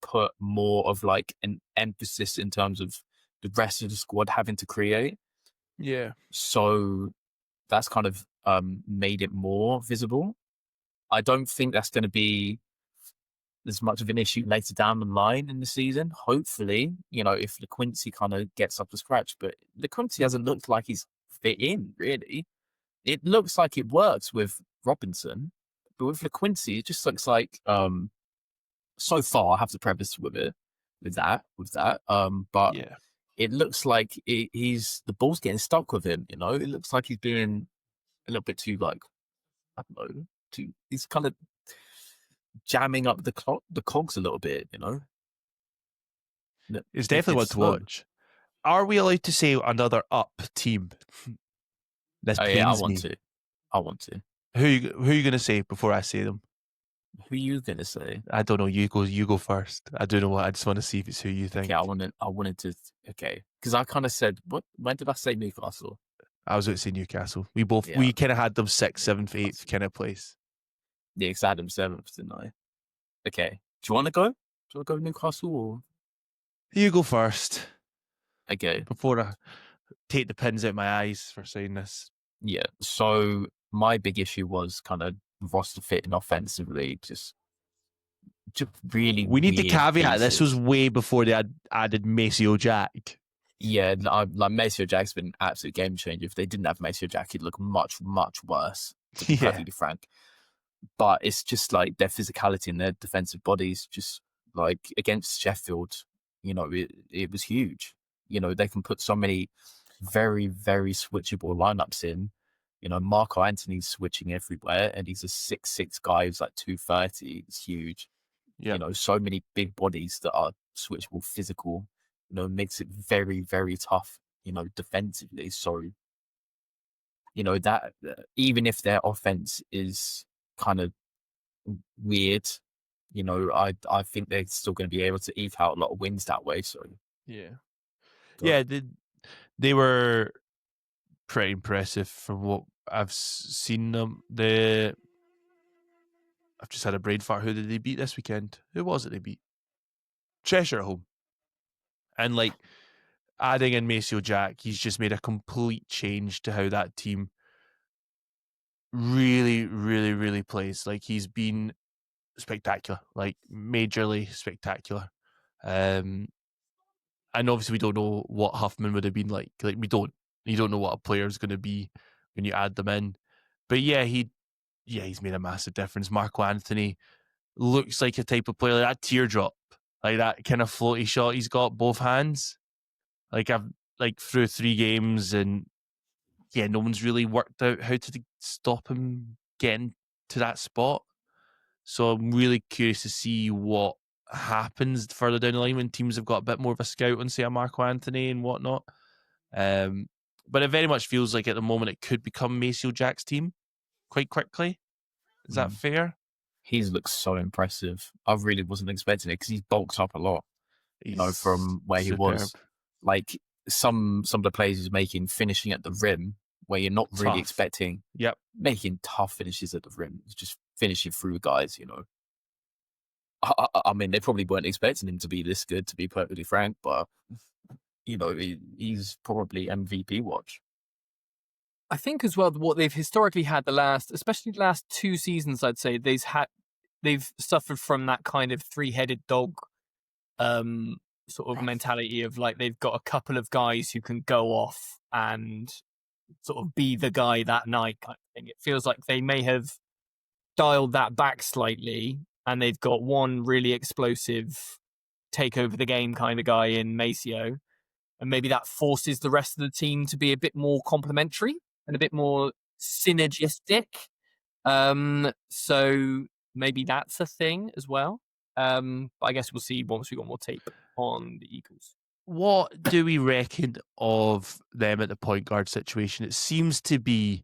put more of like an emphasis in terms of the rest of the squad having to create. Yeah. So that's kind of made it more visible. I don't think that's going to be as much of an issue later down the line in the season. Hopefully, if LeQuincy kind of gets up to scratch, but LeQuincy hasn't looked like he's fit in, really. It looks like it works with Robinson, but with LeQuincy, it just looks like, so far, I have to preface with that. But it looks like the ball's getting stuck with him, It looks like he's doing a little bit too, like, I don't know, he's kind of jamming up the cogs a little bit, It's definitely one to watch. Are we allowed to say another up team? This Oh pains yeah, me. I want to. Who are you going to say before I say them? Who are you gonna say? I don't know. You go first. I don't know what. I just want to see if it's who you think. Okay, I wanted to. Okay, because I kind of said what? When did I say Newcastle? I was going to say Newcastle. We Yeah. kind of had them 6th, 7th, 8th kind of place. Yeah, because I had them 7th, didn't I? Okay. Do you want to go? Do you want to go Newcastle or? You go first Okay. before I take the pins out my eyes for saying this. Yeah. So my big issue was kind of roster fitting offensively, just really We need to weird caveat this was pieces. way before they had added Maceo Jack. Yeah, like Maceo Jack's been an absolute game changer. If they didn't have Maceo Jack, he'd look much, much worse, to be Yeah. perfectly frank. But it's just like their physicality and their defensive bodies, just like against Sheffield, it was huge. They can put so many very, very switchable lineups in. Marco Anthony's switching everywhere, and he's a 6'6" guy who's like 230. It's huge. Yeah. So many big bodies that are switchable, physical. Makes it very, very tough. Defensively. So, that even if their offense is kind of weird, I think they're still going to be able to eke out a lot of wins that way. So, Yeah. Yeah. They were pretty impressive from what I've seen them. I've just had a brain fart. Who did they beat this weekend? Who was it they beat? Cheshire at home. And like adding in Maceo Jack, he's just made a complete change to how that team really, really, really plays. Like he's been spectacular, like majorly spectacular. And obviously we don't know what Huffman would have been like. Like you don't know what a player is going to be when you add them in. But yeah, he's made a massive difference. Marco Anthony looks like a type of player, like that teardrop, like that kind of floaty shot he's got both hands. Like I've through 3 games, and yeah, no one's really worked out how to stop him getting to that spot. So I'm really curious to see what happens further down the line when teams have got a bit more of a scout on, say, a Marco Anthony and whatnot. But it very much feels like at the moment it could become Maceo Jack's team quite quickly. Is that fair? He's looked so impressive. I really wasn't expecting it because he's bulked up a lot. He's From where he was. Like some of the plays he's making, finishing at the rim, where you're not really expecting. Yep. Making tough finishes at the rim. It's just finishing through guys. I mean, they probably weren't expecting him to be this good, to be perfectly frank. But he's probably MVP watch. I think as well what they've historically had especially the last 2 seasons, I'd say they've suffered from that kind of 3-headed dog sort of mentality of like they've got a couple of guys who can go off and sort of be the guy that night kind of thing. It feels like they may have dialed that back slightly, and they've got one really explosive take over the game kind of guy in Maceo, and maybe that forces the rest of the team to be a bit more complementary and a bit more synergistic. So maybe that's a thing as well. But I guess we'll see once we got more tape on the Eagles. What do we reckon of them at the point guard situation? It seems to be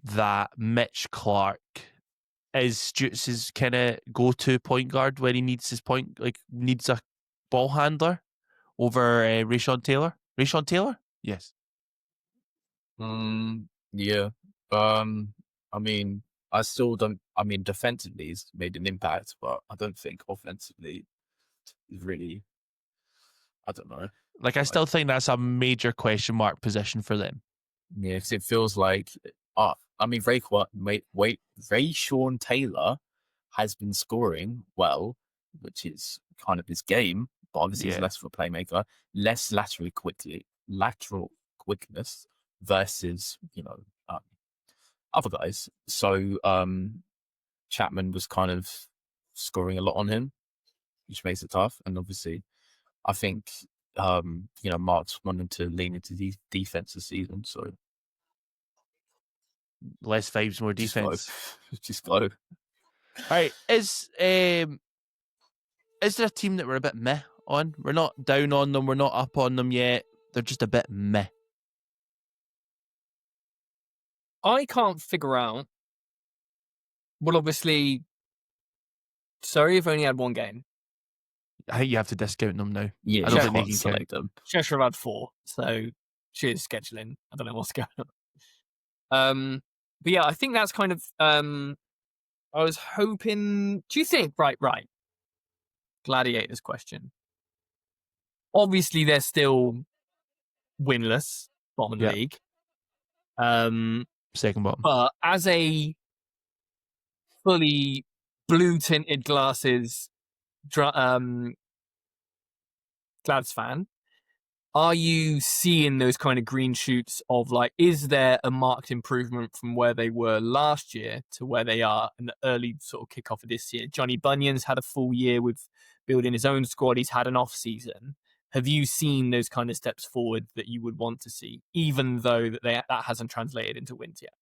that Mitch Clark is Stutz's kind of go-to point guard when he needs needs a ball handler over Rayshon Taylor. Rayshon Taylor? Yes. Yeah. I mean, I still don't. I mean, defensively, he's made an impact, but I don't think offensively, is really. I don't know. I still think that's a major question mark position for them. Yeah, because it feels like. I mean, Rayshon Taylor has been scoring well, which is kind of his game, but obviously he's less of a playmaker, less lateral quickness versus other guys. So Chapman was kind of scoring a lot on him, which makes it tough. And obviously, I think Mark's wanting to lean into the defense this season. So less vibes, more defense. Just go. All right, is there a team that we're a bit meh on? We're not down on them. We're not up on them yet. they're just a bit meh. I can't figure out. Well, obviously, Surrey have only had one game. I think you have to discount them now. Yeah, I don't think they can select them. Cheshire have had 4, so cheers scheduling. I don't know what's going on. But yeah, I think that's kind of. I was hoping. Do you think right? Gladiators question. Obviously, they're still winless, bottom of the league. Second bottom. But as a fully blue tinted glasses Glads fan, are you seeing those kind of green shoots of like, is there a marked improvement from where they were last year to where they are in the early sort of kickoff of this year? Johnny Bunyan's had a full year with building his own squad. He's had an off season. Have you seen those kind of steps forward that you would want to see, even though that hasn't translated into wins yet?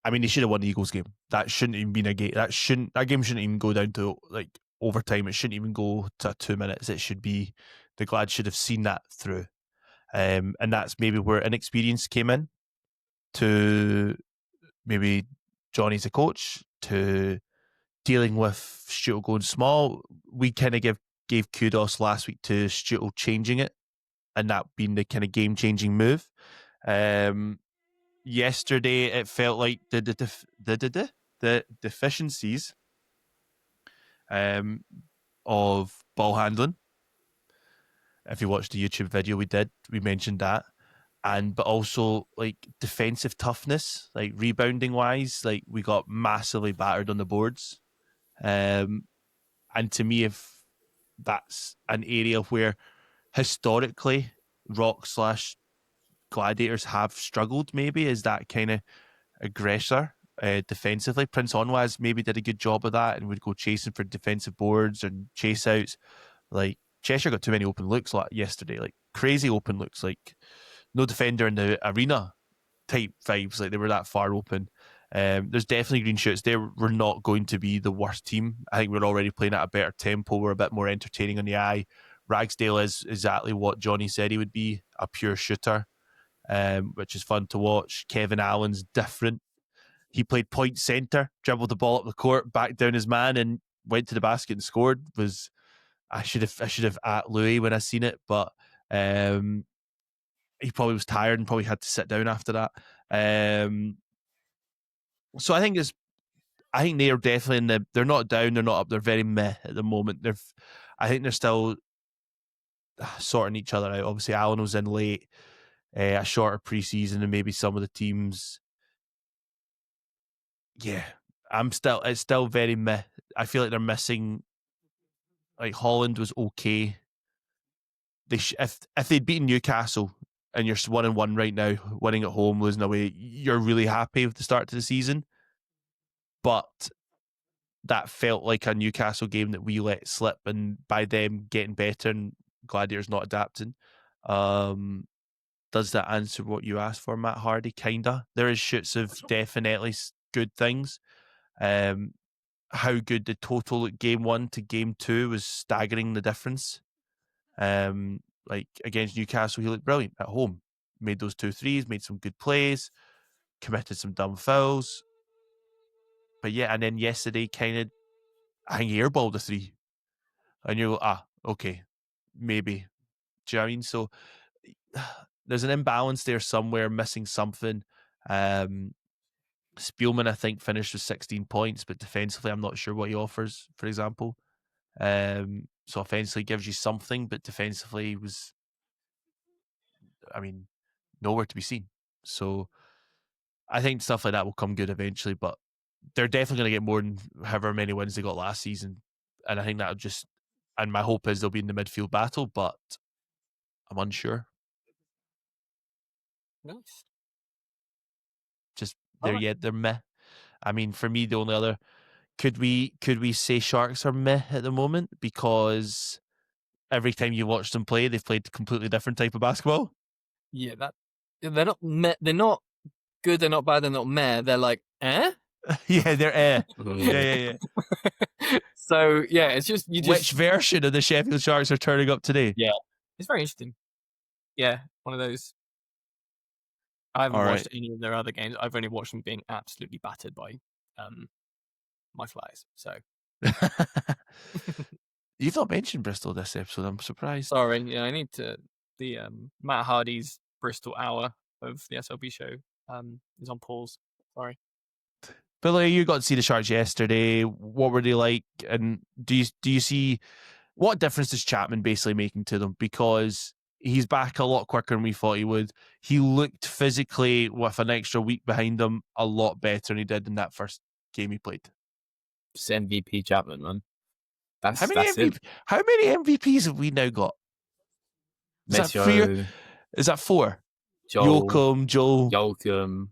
I mean, they should have won the Eagles game. That shouldn't even been a game. That game shouldn't even go down to like overtime. It shouldn't even go to 2 minutes. It should be, the Glad should have seen that through. And that's maybe where inexperience came in, to maybe Johnny's a coach, to dealing with Stuart going small. We kind of gave kudos last week to Stuart changing it, and that being the kind of game-changing move. Yesterday, it felt like the deficiencies of ball handling. If you watched the YouTube video we mentioned that. But also like defensive toughness, like rebounding wise, like we got massively battered on the boards. And to me, if that's an area where historically Rock / Gladiators have struggled, maybe, is that kind of aggressor defensively. Prince Onwaz maybe did a good job of that and would go chasing for defensive boards and chase outs. Like Cheshire got too many open looks yesterday, like crazy open looks, like no defender in the arena type vibes, like they were that far open. There's definitely green shoots there. We're not going to be the worst team. I think we're already playing at a better tempo. We're a bit more entertaining on the eye. Ragsdale is exactly what Johnny said he would be, a pure shooter, which is fun to watch. Kevin Allen's different. He played point centre, dribbled the ball up the court, backed down his man and went to the basket and scored. I should have at Louis when I seen it, but he probably was tired and probably had to sit down after that. So I think they're definitely they're not down, they're not up, they're very meh at the moment. I think they're still sorting each other out. Obviously, Allen was in late, a shorter preseason, and maybe some of the teams. Yeah, it's still very meh. I feel like they're missing. Like Holland was okay. If they'd beaten Newcastle and you're 1-1 right now, winning at home, losing away, you're really happy with the start to the season. But that felt like a Newcastle game that we let slip, and by them getting better and Gladiators not adapting. Does that answer what you asked for, Matt Hardy? Kinda. There is shoots of definitely good things. How good the total at game 1 to game 2 was staggering, the difference. Like against Newcastle, he looked brilliant at home. Made those 2 threes, made some good plays, committed some dumb fouls. But yeah, and then yesterday, I think he airballed a 3. And you're like, okay, maybe. Do you know what I mean? So there's an imbalance there somewhere, missing something. Spielman, I think, finished with 16 points, but defensively, I'm not sure what he offers, for example. So offensively gives you something, but defensively was, nowhere to be seen. So I think stuff like that will come good eventually, but they're definitely going to get more than however many wins they got last season. And I think that'll and my hope is they'll be in the midfield battle, but I'm unsure. Nice. They're meh. I mean, for me, the only other, could we say Sharks are meh at the moment, because every time you watch them play, they've played a completely different type of basketball. Yeah, they're not meh, they're not good, they're not bad, they're not meh. They're like, eh? Yeah, they're yeah. So yeah, it's just Which version of the Sheffield Sharks are turning up today? Yeah, it's very interesting. Yeah, one of those. I haven't All watched right. any of their other games. I've only watched them being absolutely battered by my Flyers. So You've not mentioned Bristol this episode. I'm surprised. sorry. Yeah, I need to. The Matt Hardy's Bristol Hour of the SLB show is on pause. Sorry. Billy, you got to see the Sharks yesterday. What were they like? And do you see what difference is Chapman basically making to them? Because he's back a lot quicker than we thought he would. He looked physically, with an extra week behind him, a lot better than he did in that first game he played. It's MVP Chapman, man. That's How many it. How many MVPs have we now got? Is that three? Meteo, Is that four? Joel, Joel. Yolcomb.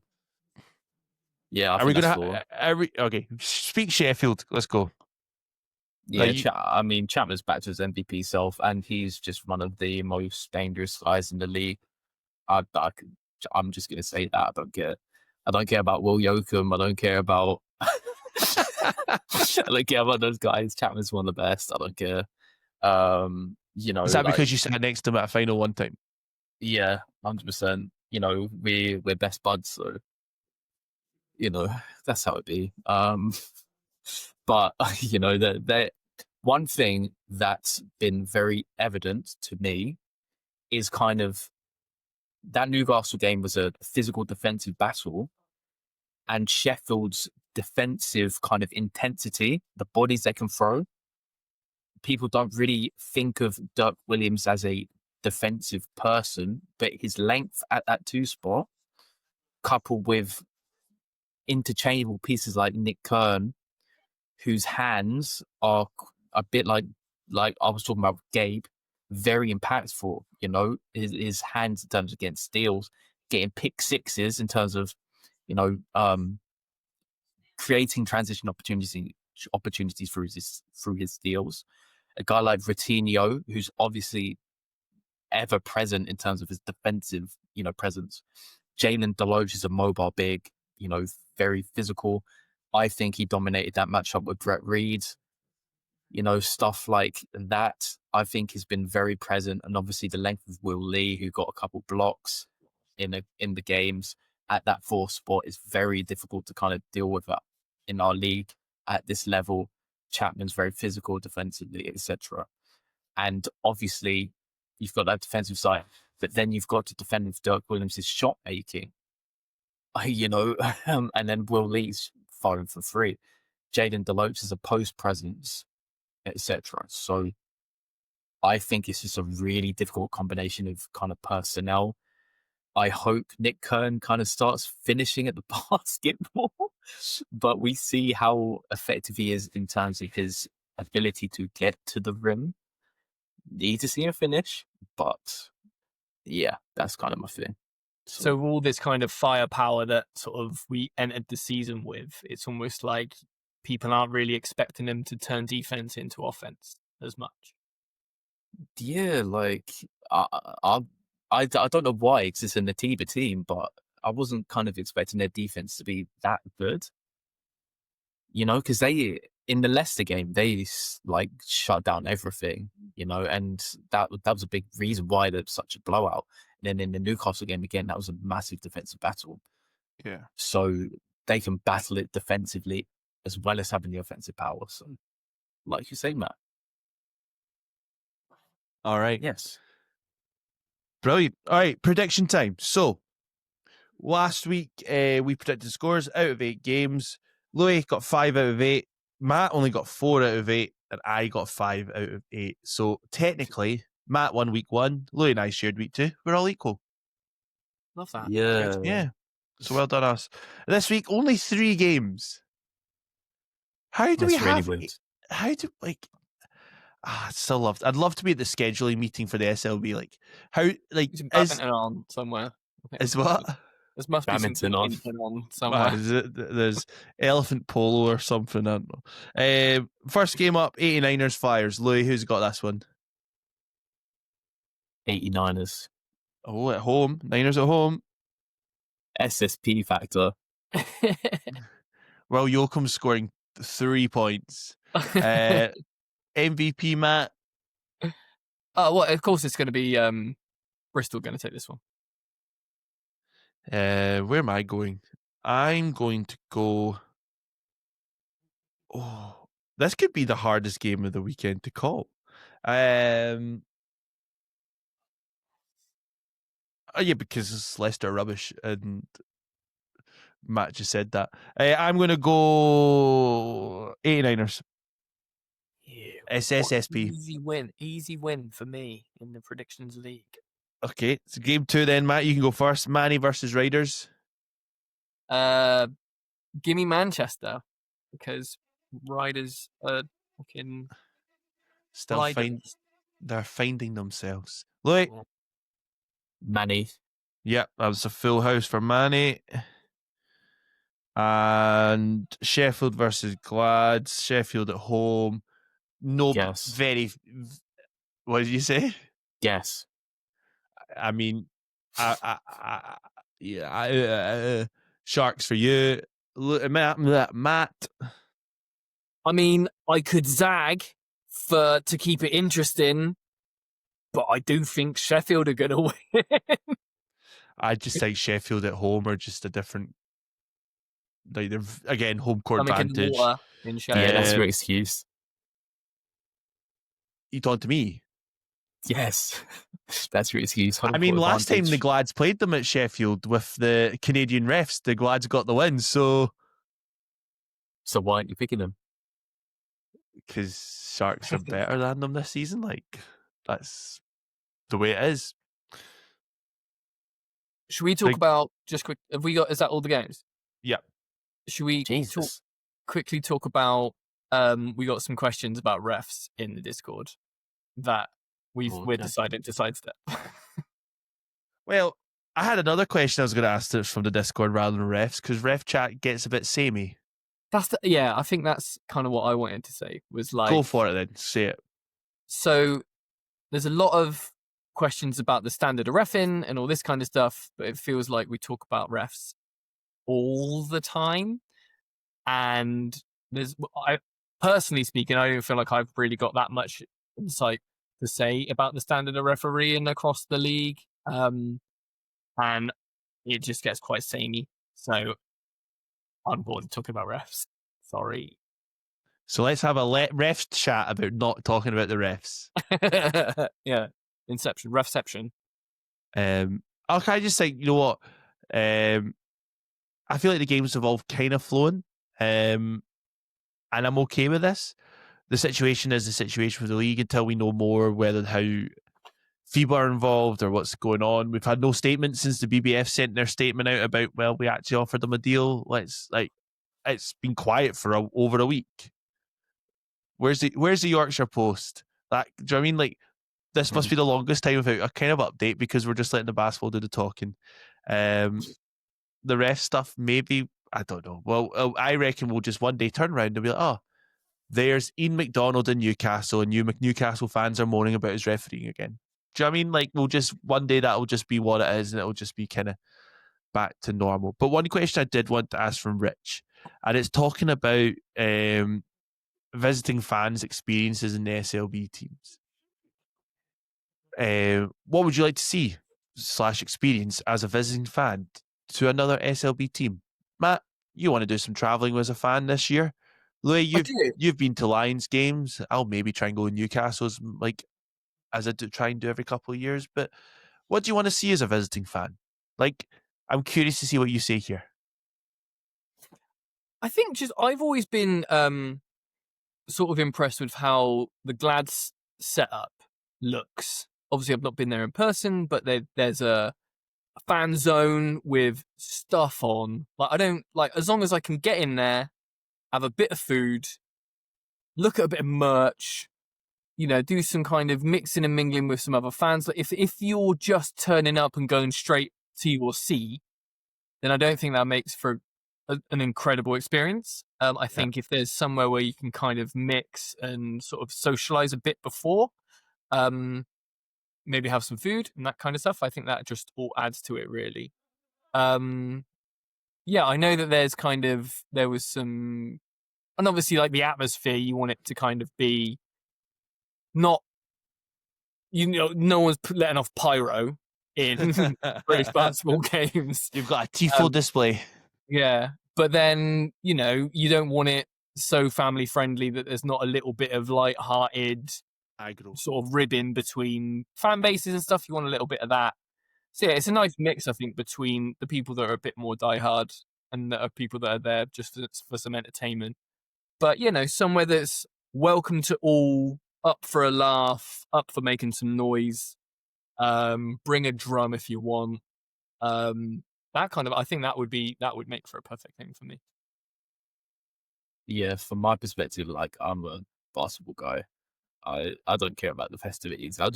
Yeah, I Are we think gonna that's four. have? Okay, speak Sheffield. Let's go. Yeah, Like, I mean, Chapman's back to his MVP self, and he's just one of the most dangerous guys in the league. I'm just gonna say that. I don't care about Will Yocum. I don't care about. I don't care about those guys. Chapman's one of the best. I don't care. Is that because you sat next to him at a final one time? Yeah, 100%. We're best buds, so that's how it be. But the one thing that's been very evident to me is kind of that Newcastle game was a physical defensive battle, and Sheffield's defensive kind of intensity, the bodies they can throw. People don't really think of Dirk Williams as a defensive person, but his length at that 2 spot, coupled with interchangeable pieces like Nick Kern, whose hands are a bit like I was talking about Gabe, very impactful. His hands in terms of getting steals, getting pick sixes in terms of creating transition opportunities through his steals. A guy like Vitinho, who's obviously ever present in terms of his defensive presence. Jalen Deloach is a mobile big, very physical. I think he dominated that matchup with Brett Reed. Stuff like that, I think, has been very present. And obviously the length of Will Lee, who got a couple blocks in the games at that 4th spot, is very difficult to kind of deal with that in our league at this level. Chapman's very physical defensively, etc. And obviously you've got that defensive side, but then you've got to defend with Dirk Williams' shot making. And then Will Lee's firing for 3. Jaden Deloach is a post presence, etc. So I think it's just a really difficult combination of kind of personnel. I hope Nick Kern kind of starts finishing at the basketball, but we see how effective he is in terms of his ability to get to the rim. Need to see him finish, but yeah, that's kind of my thing. So all this kind of firepower that sort of we entered the season with, it's almost like people aren't really expecting him to turn defense into offense as much. Yeah, like I don't know why, because it's an Atiba team, but I wasn't kind of expecting their defense to be that good. Because they, in the Leicester game, they like shut down everything, and that was a big reason why there's such a blowout. And then in the Newcastle game, again, that was a massive defensive battle. Yeah. So they can battle it defensively as well as having the offensive power. So, like you say, Matt. All right. Yes. Brilliant. All right, prediction time. So, last week we predicted scores out of 8 games. Louis got 5 out of 8. Matt only got 4 out of 8, and I got 5 out of 8. So, technically, Matt won week 1. Louis and I shared week 2. We're all equal. Love that. Yeah. Yeah. So, well done us. This week, only 3 games. How do we have... Really weird. How do, like... I'd love to be at the scheduling meeting for the SLB. Like, how, like, Some badminton on somewhere. Is what? There must be some badminton on somewhere. There's elephant polo or something. I don't know. First game up, 89ers Flyers. Louis, who's got this one? 89ers. Oh, at home. Niners at home. SSP factor. Well, Yoakum's scoring 3 points. MVP, Matt? Oh, well, of course it's going to be Bristol going to take this one. Where am I going? I'm going to go. Oh, this could be the hardest game of the weekend to call. Yeah, because it's Leicester rubbish, and Matt just said that. I'm going to go 89ers. Yeah, SSSP. Easy win for me in the predictions league. Okay, it's game 2 then, Matt. You can go first. Manny versus Raiders. Give me Manchester, because Riders are fucking They're finding themselves. Louis. Manny. Yep, that was a full house for Manny. And Sheffield versus Glads. Sheffield at home. No, Yes. What did you say? Yes. I mean, Sharks for you. Matt. I mean, I could zag to keep it interesting, but I do think Sheffield are going to win. I just think Sheffield at home are just a different. Like they're again home court advantage. In Sheffield. Yeah, that's your excuse. You talking to me? Yes, that's your excuse. I mean, last time the Glads played them at Sheffield with the Canadian refs, the Glads got the win. So why aren't you picking them? Because Sharks are better than them this season. Like, that's the way it is. Should we talk about just quick? Is that all the games? Yeah. Should we quickly talk about? We got some questions about refs in the Discord that we're deciding to sidestep. Well, I had another question I was going to ask that's from the Discord rather than refs, because ref chat gets a bit samey. I think that's kind of what I wanted to say. Was like, go for it then. Say it. So there's a lot of questions about the standard of reffing and all this kind of stuff, but it feels like we talk about refs all the time. And personally speaking, I don't feel like I've really got that much insight to say about the standard of refereeing across the league. And it just gets quite samey. So I'm bored talking about refs. Sorry. So let's have a refs chat about not talking about the refs. Yeah. Refception. I just think, you know what? I feel like the games have all kind of flown. And I'm okay with this. The situation is the situation for the league until we know more how FIBA are involved or what's going on. We've had no statement since the BBF sent their statement out about, well, we actually offered them a deal. It's been quiet for over a week. Where's the Yorkshire Post? Do you know what I mean? Like, this must be the longest time without a kind of update because we're just letting the basketball do the talking. The ref stuff, maybe, I don't know. Well, I reckon we'll just one day turn around and be like, oh, there's Ian McDonald in Newcastle, and Newcastle fans are moaning about his refereeing again. Do you know what I mean? Like, one day that'll just be what it is, and it'll just be kind of back to normal. But one question I did want to ask from Rich, and it's talking about visiting fans' experiences in the SLB teams. What would you like to see / experience as a visiting fan to another SLB team? Matt, you want to do some travelling as a fan this year? Louis, you've been to Lions games. I'll maybe try and go to Newcastle's, like, as I try and do every couple of years. But what do you want to see as a visiting fan? Like, I'm curious to see what you say here. I think I've always been sort of impressed with how the Glads setup looks. Obviously, I've not been there in person, but there's a fan zone with stuff on. Like, I don't like, as long as I can get in there, have a bit of food, look at a bit of merch, do some kind of mixing and mingling with some other fans. Like, if you're just turning up and going straight to your seat, then I don't think that makes for an incredible experience. I think if there's somewhere where you can kind of mix and sort of socialize a bit before, maybe have some food and that kind of stuff, I think that just all adds to it, really. Yeah, I know that there was some, and obviously, like, the atmosphere, you want it to kind of be not, no one's letting off pyro, in British basketball games. You've got a tifo display. Yeah, but then, you know, you don't want it so family friendly that there's not a little bit of light-hearted Aggro. sort of ribbon between fan bases and stuff. You want a little bit of that. So yeah, it's a nice mix, I think, between the people that are a bit more diehard and the people that are there just for some entertainment. But, you know, somewhere that's welcome to all, up for a laugh, up for making some noise. Bring a drum if you want. That kind of, I think that would make for a perfect thing for me. Yeah, from my perspective, like I'm a basketball guy. I don't care about the festivities. I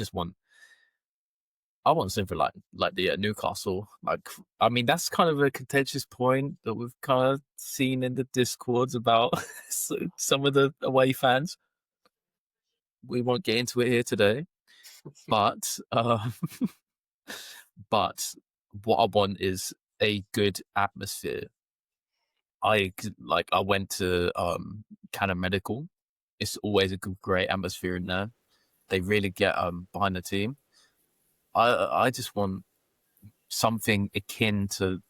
want something like the Newcastle. Like, I mean, that's kind of a contentious point that we've kind of seen in the discords about some of the away fans. We won't get into it here today, but but what I want is a good atmosphere. I went to Cannon Medical. It's always a great atmosphere in there. They really get behind the team. I just want something akin to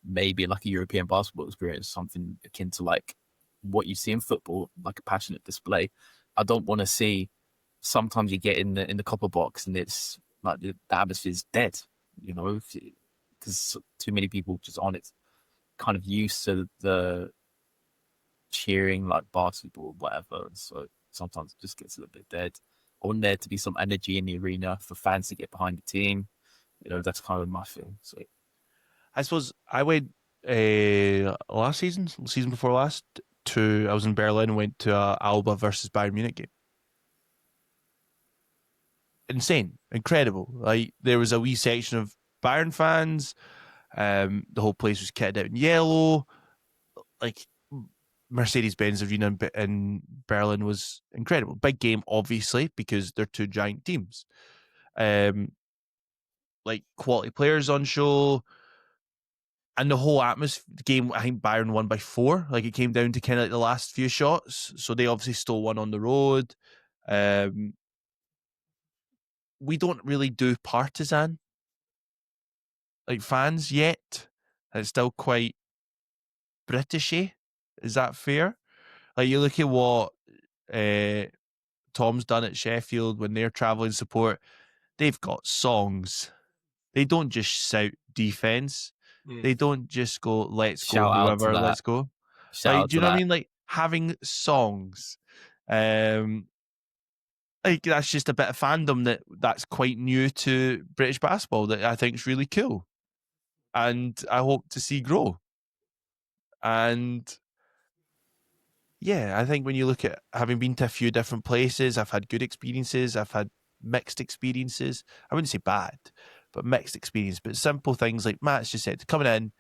maybe like a European basketball experience, something akin to like what you see in football, like a passionate display. I don't want to see. Sometimes you get in the copper box and it's like the atmosphere is dead, you know, because too many people just aren't kind of used to the cheering like basketball or whatever, and so sometimes it just gets a little bit dead. I want there to be some energy in the arena for fans to get behind the team. You know, that's kind of my thing. So I suppose I went last season before last, I was in Berlin and went to Alba versus Bayern Munich game. Insane, incredible. Like, there was a wee section of Bayern fans. The whole place was kitted out in yellow. Like, Mercedes-Benz Arena in Berlin was incredible. Big game, obviously, because they're two giant teams. Like, quality players on show. And the whole atmosphere game, I think Bayern won by 4. Like, it came down to kind of like the last few shots. So they obviously stole one on the road. We don't really do partisan like fans yet. It's still quite Britishy. Is that fair? Like, you look at what Tom's done at Sheffield when they're travelling support. They've got songs. They don't just shout defense. They don't just go, let's shout go, out to whoever, that. let's go. Shout Like, out do you to know what I that. mean? Like, having songs. Like, that's just a bit of fandom that's quite new to British basketball that I think is really cool. And I hope to see grow. And yeah, I think when you look at having been to a few different places, I've had good experiences, I've had mixed experiences. I wouldn't say bad, but mixed experience. But simple things like Matt's just said, coming in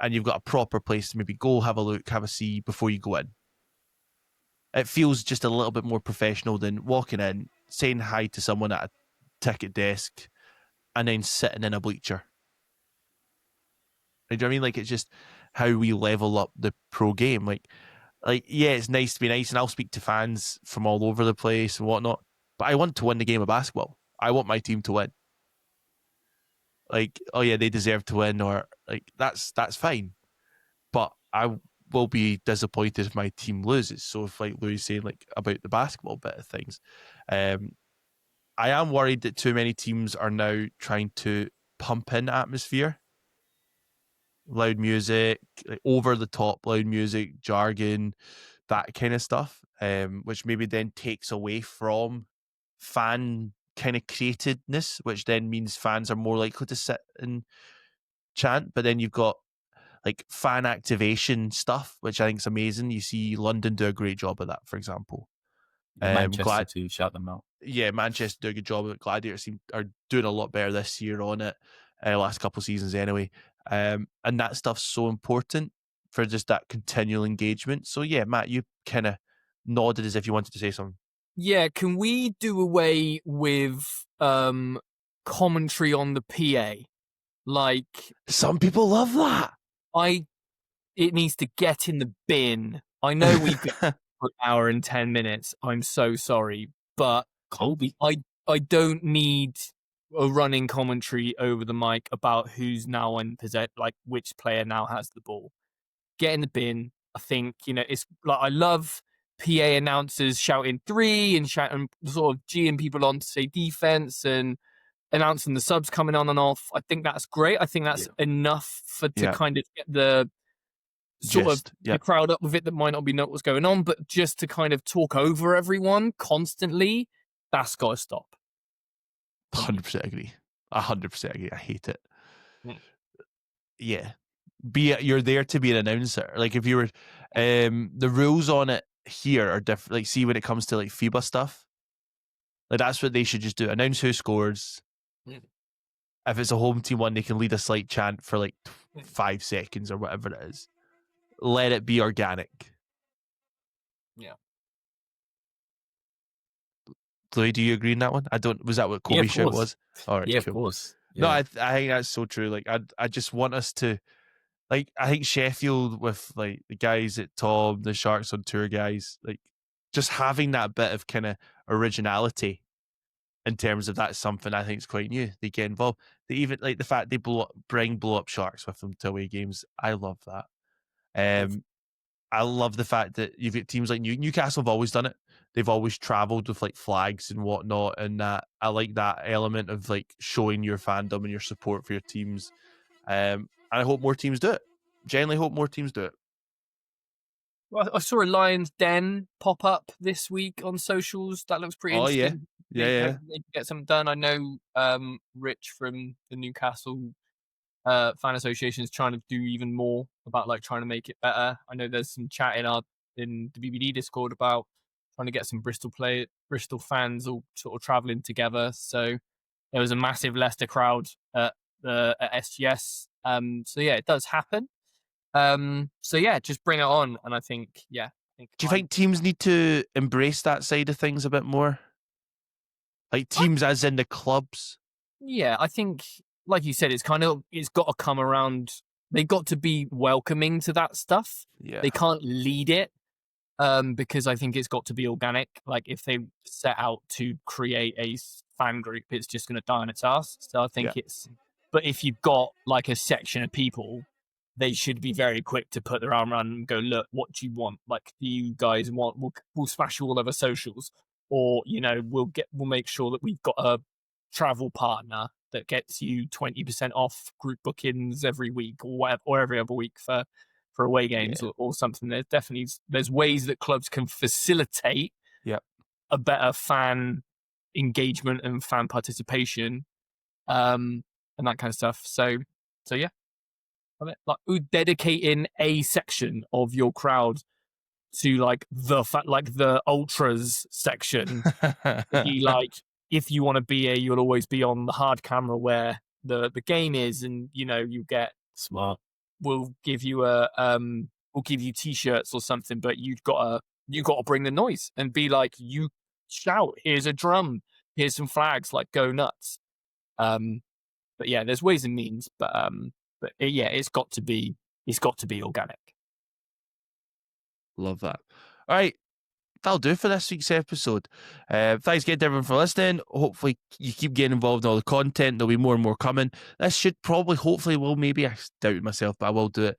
and you've got a proper place to maybe go, have a look, have a see before you go in. It feels just a little bit more professional than walking in, saying hi to someone at a ticket desk, and then sitting in a bleacher. Do you know what I mean? Like, it's just how we level up the pro game. Like, yeah, it's nice to be nice, and I'll speak to fans from all over the place and whatnot, but I want to win the game of basketball. I want my team to win. Like, oh yeah, they deserve to win, or like, that's fine. But I will be disappointed if my team loses. So if, like Louis saying, like, about the basketball bit of things, I am worried that too many teams are now trying to pump in atmosphere. Loud music, like over the top loud music, jargon, that kind of stuff, which maybe then takes away from fan kind of createdness, which then means fans are more likely to sit and chant. But then you've got like fan activation stuff, which I think is amazing. You see London do a great job of that, for example. Manchester to shout them out. Yeah, Manchester do a good job of it. Gladiators are doing a lot better this year on it. Last couple of seasons anyway. And that stuff's so important for just that continual engagement. So yeah, Matt, you kind of nodded as if you wanted to say something. Yeah, can we do away with commentary on the PA? Like, some people love that. It needs to get in the bin. I know we've been for an hour and 10 minutes. I'm so sorry, but Colby, I don't need a running commentary over the mic about who's now in possession, like which player now has the ball. Get in the bin. I think, it's like, I love PA announcers shouting 3 and shouting, sort of G'ing people on to say defense and announcing the subs coming on and off. I think that's great. I think that's enough to kind of get the sort of the crowd up with it that might not be know what's going on, but just to kind of talk over everyone constantly, that's got to stop. 100% agree. 100% agree. I hate it. Mm. Yeah. You're there to be an announcer. Like if you were, the rules on it here are different. Like see when it comes to like FIBA stuff, like that's what they should just do. Announce who scores. Mm. If it's a home team one, they can lead a slight chant for like 5 seconds or whatever it is. Let it be organic. Yeah. Louis, do you agree in that one? Was that what Kobe's shout was? All right, yeah, cool. Of course. Yeah. No, I think that's so true. Like, I just want us to, like, I think Sheffield with like the guys at Tom, the Sharks on Tour guys, like, just having that bit of kind of originality in terms of that's something I think is quite new. They get involved. They even like the fact they blow up Sharks with them to away games. I love that. I love the fact that you've got teams like Newcastle have always done it. They've always travelled with like flags and whatnot, and that I like that element of like showing your fandom and your support for your teams. And I hope more teams do it. Genuinely hope more teams do it. Well, I saw a Lions Den pop up this week on socials. That looks pretty interesting. Yeah. They can get something done. I know Rich from the Newcastle fan association is trying to do even more about like trying to make it better. I know there's some chat in the BBD Discord about trying to get some Bristol fans all sort of traveling together. So there was a massive Leicester crowd at SGS. So yeah, it does happen. So yeah, just bring it on. And I think, do you think teams need to embrace that side of things a bit more? Like teams as in the clubs? Yeah, I think, like you said, it's got to come around. They got to be welcoming to that stuff. Yeah. They can't lead it, because I think it's got to be organic. Like if they set out to create a fan group, it's just going to die on its ass. So I think but if you've got like a section of people, they should be very quick to put their arm around and go, look, what do you want? Like, do you guys want? We'll smash you all over socials, or we'll make sure that we've got a travel partner that gets you 20% off group bookings every week or whatever, or every other week for away games or something. There's ways that clubs can facilitate a better fan engagement and fan participation, and that kind of stuff. So yeah, like dedicating a section of your crowd to like the ultras section. Be like, if you want to be you'll always be on the hard camera where the game is, and you get smart. We'll give you t-shirts or something, but you got to bring the noise and be like, you shout, here's a drum, here's some flags, like go nuts. But yeah, there's ways and means, but it's got to be organic. Love that. All right, that'll do for this week's episode. Thanks again to everyone for listening. Hopefully you keep getting involved in all the content. There'll be more and more coming. This should hopefully will, maybe, I doubt it myself, but I will do it.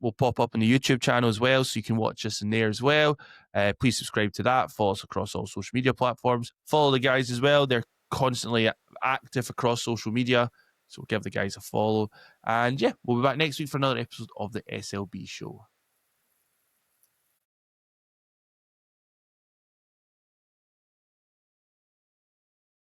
We'll pop up on the YouTube channel as well, so you can watch us in there as well. Please subscribe to that. Follow us across all social media platforms. Follow the guys as well. They're constantly active across social media, so give the guys a follow. And yeah, we'll be back next week for another episode of the SLB show.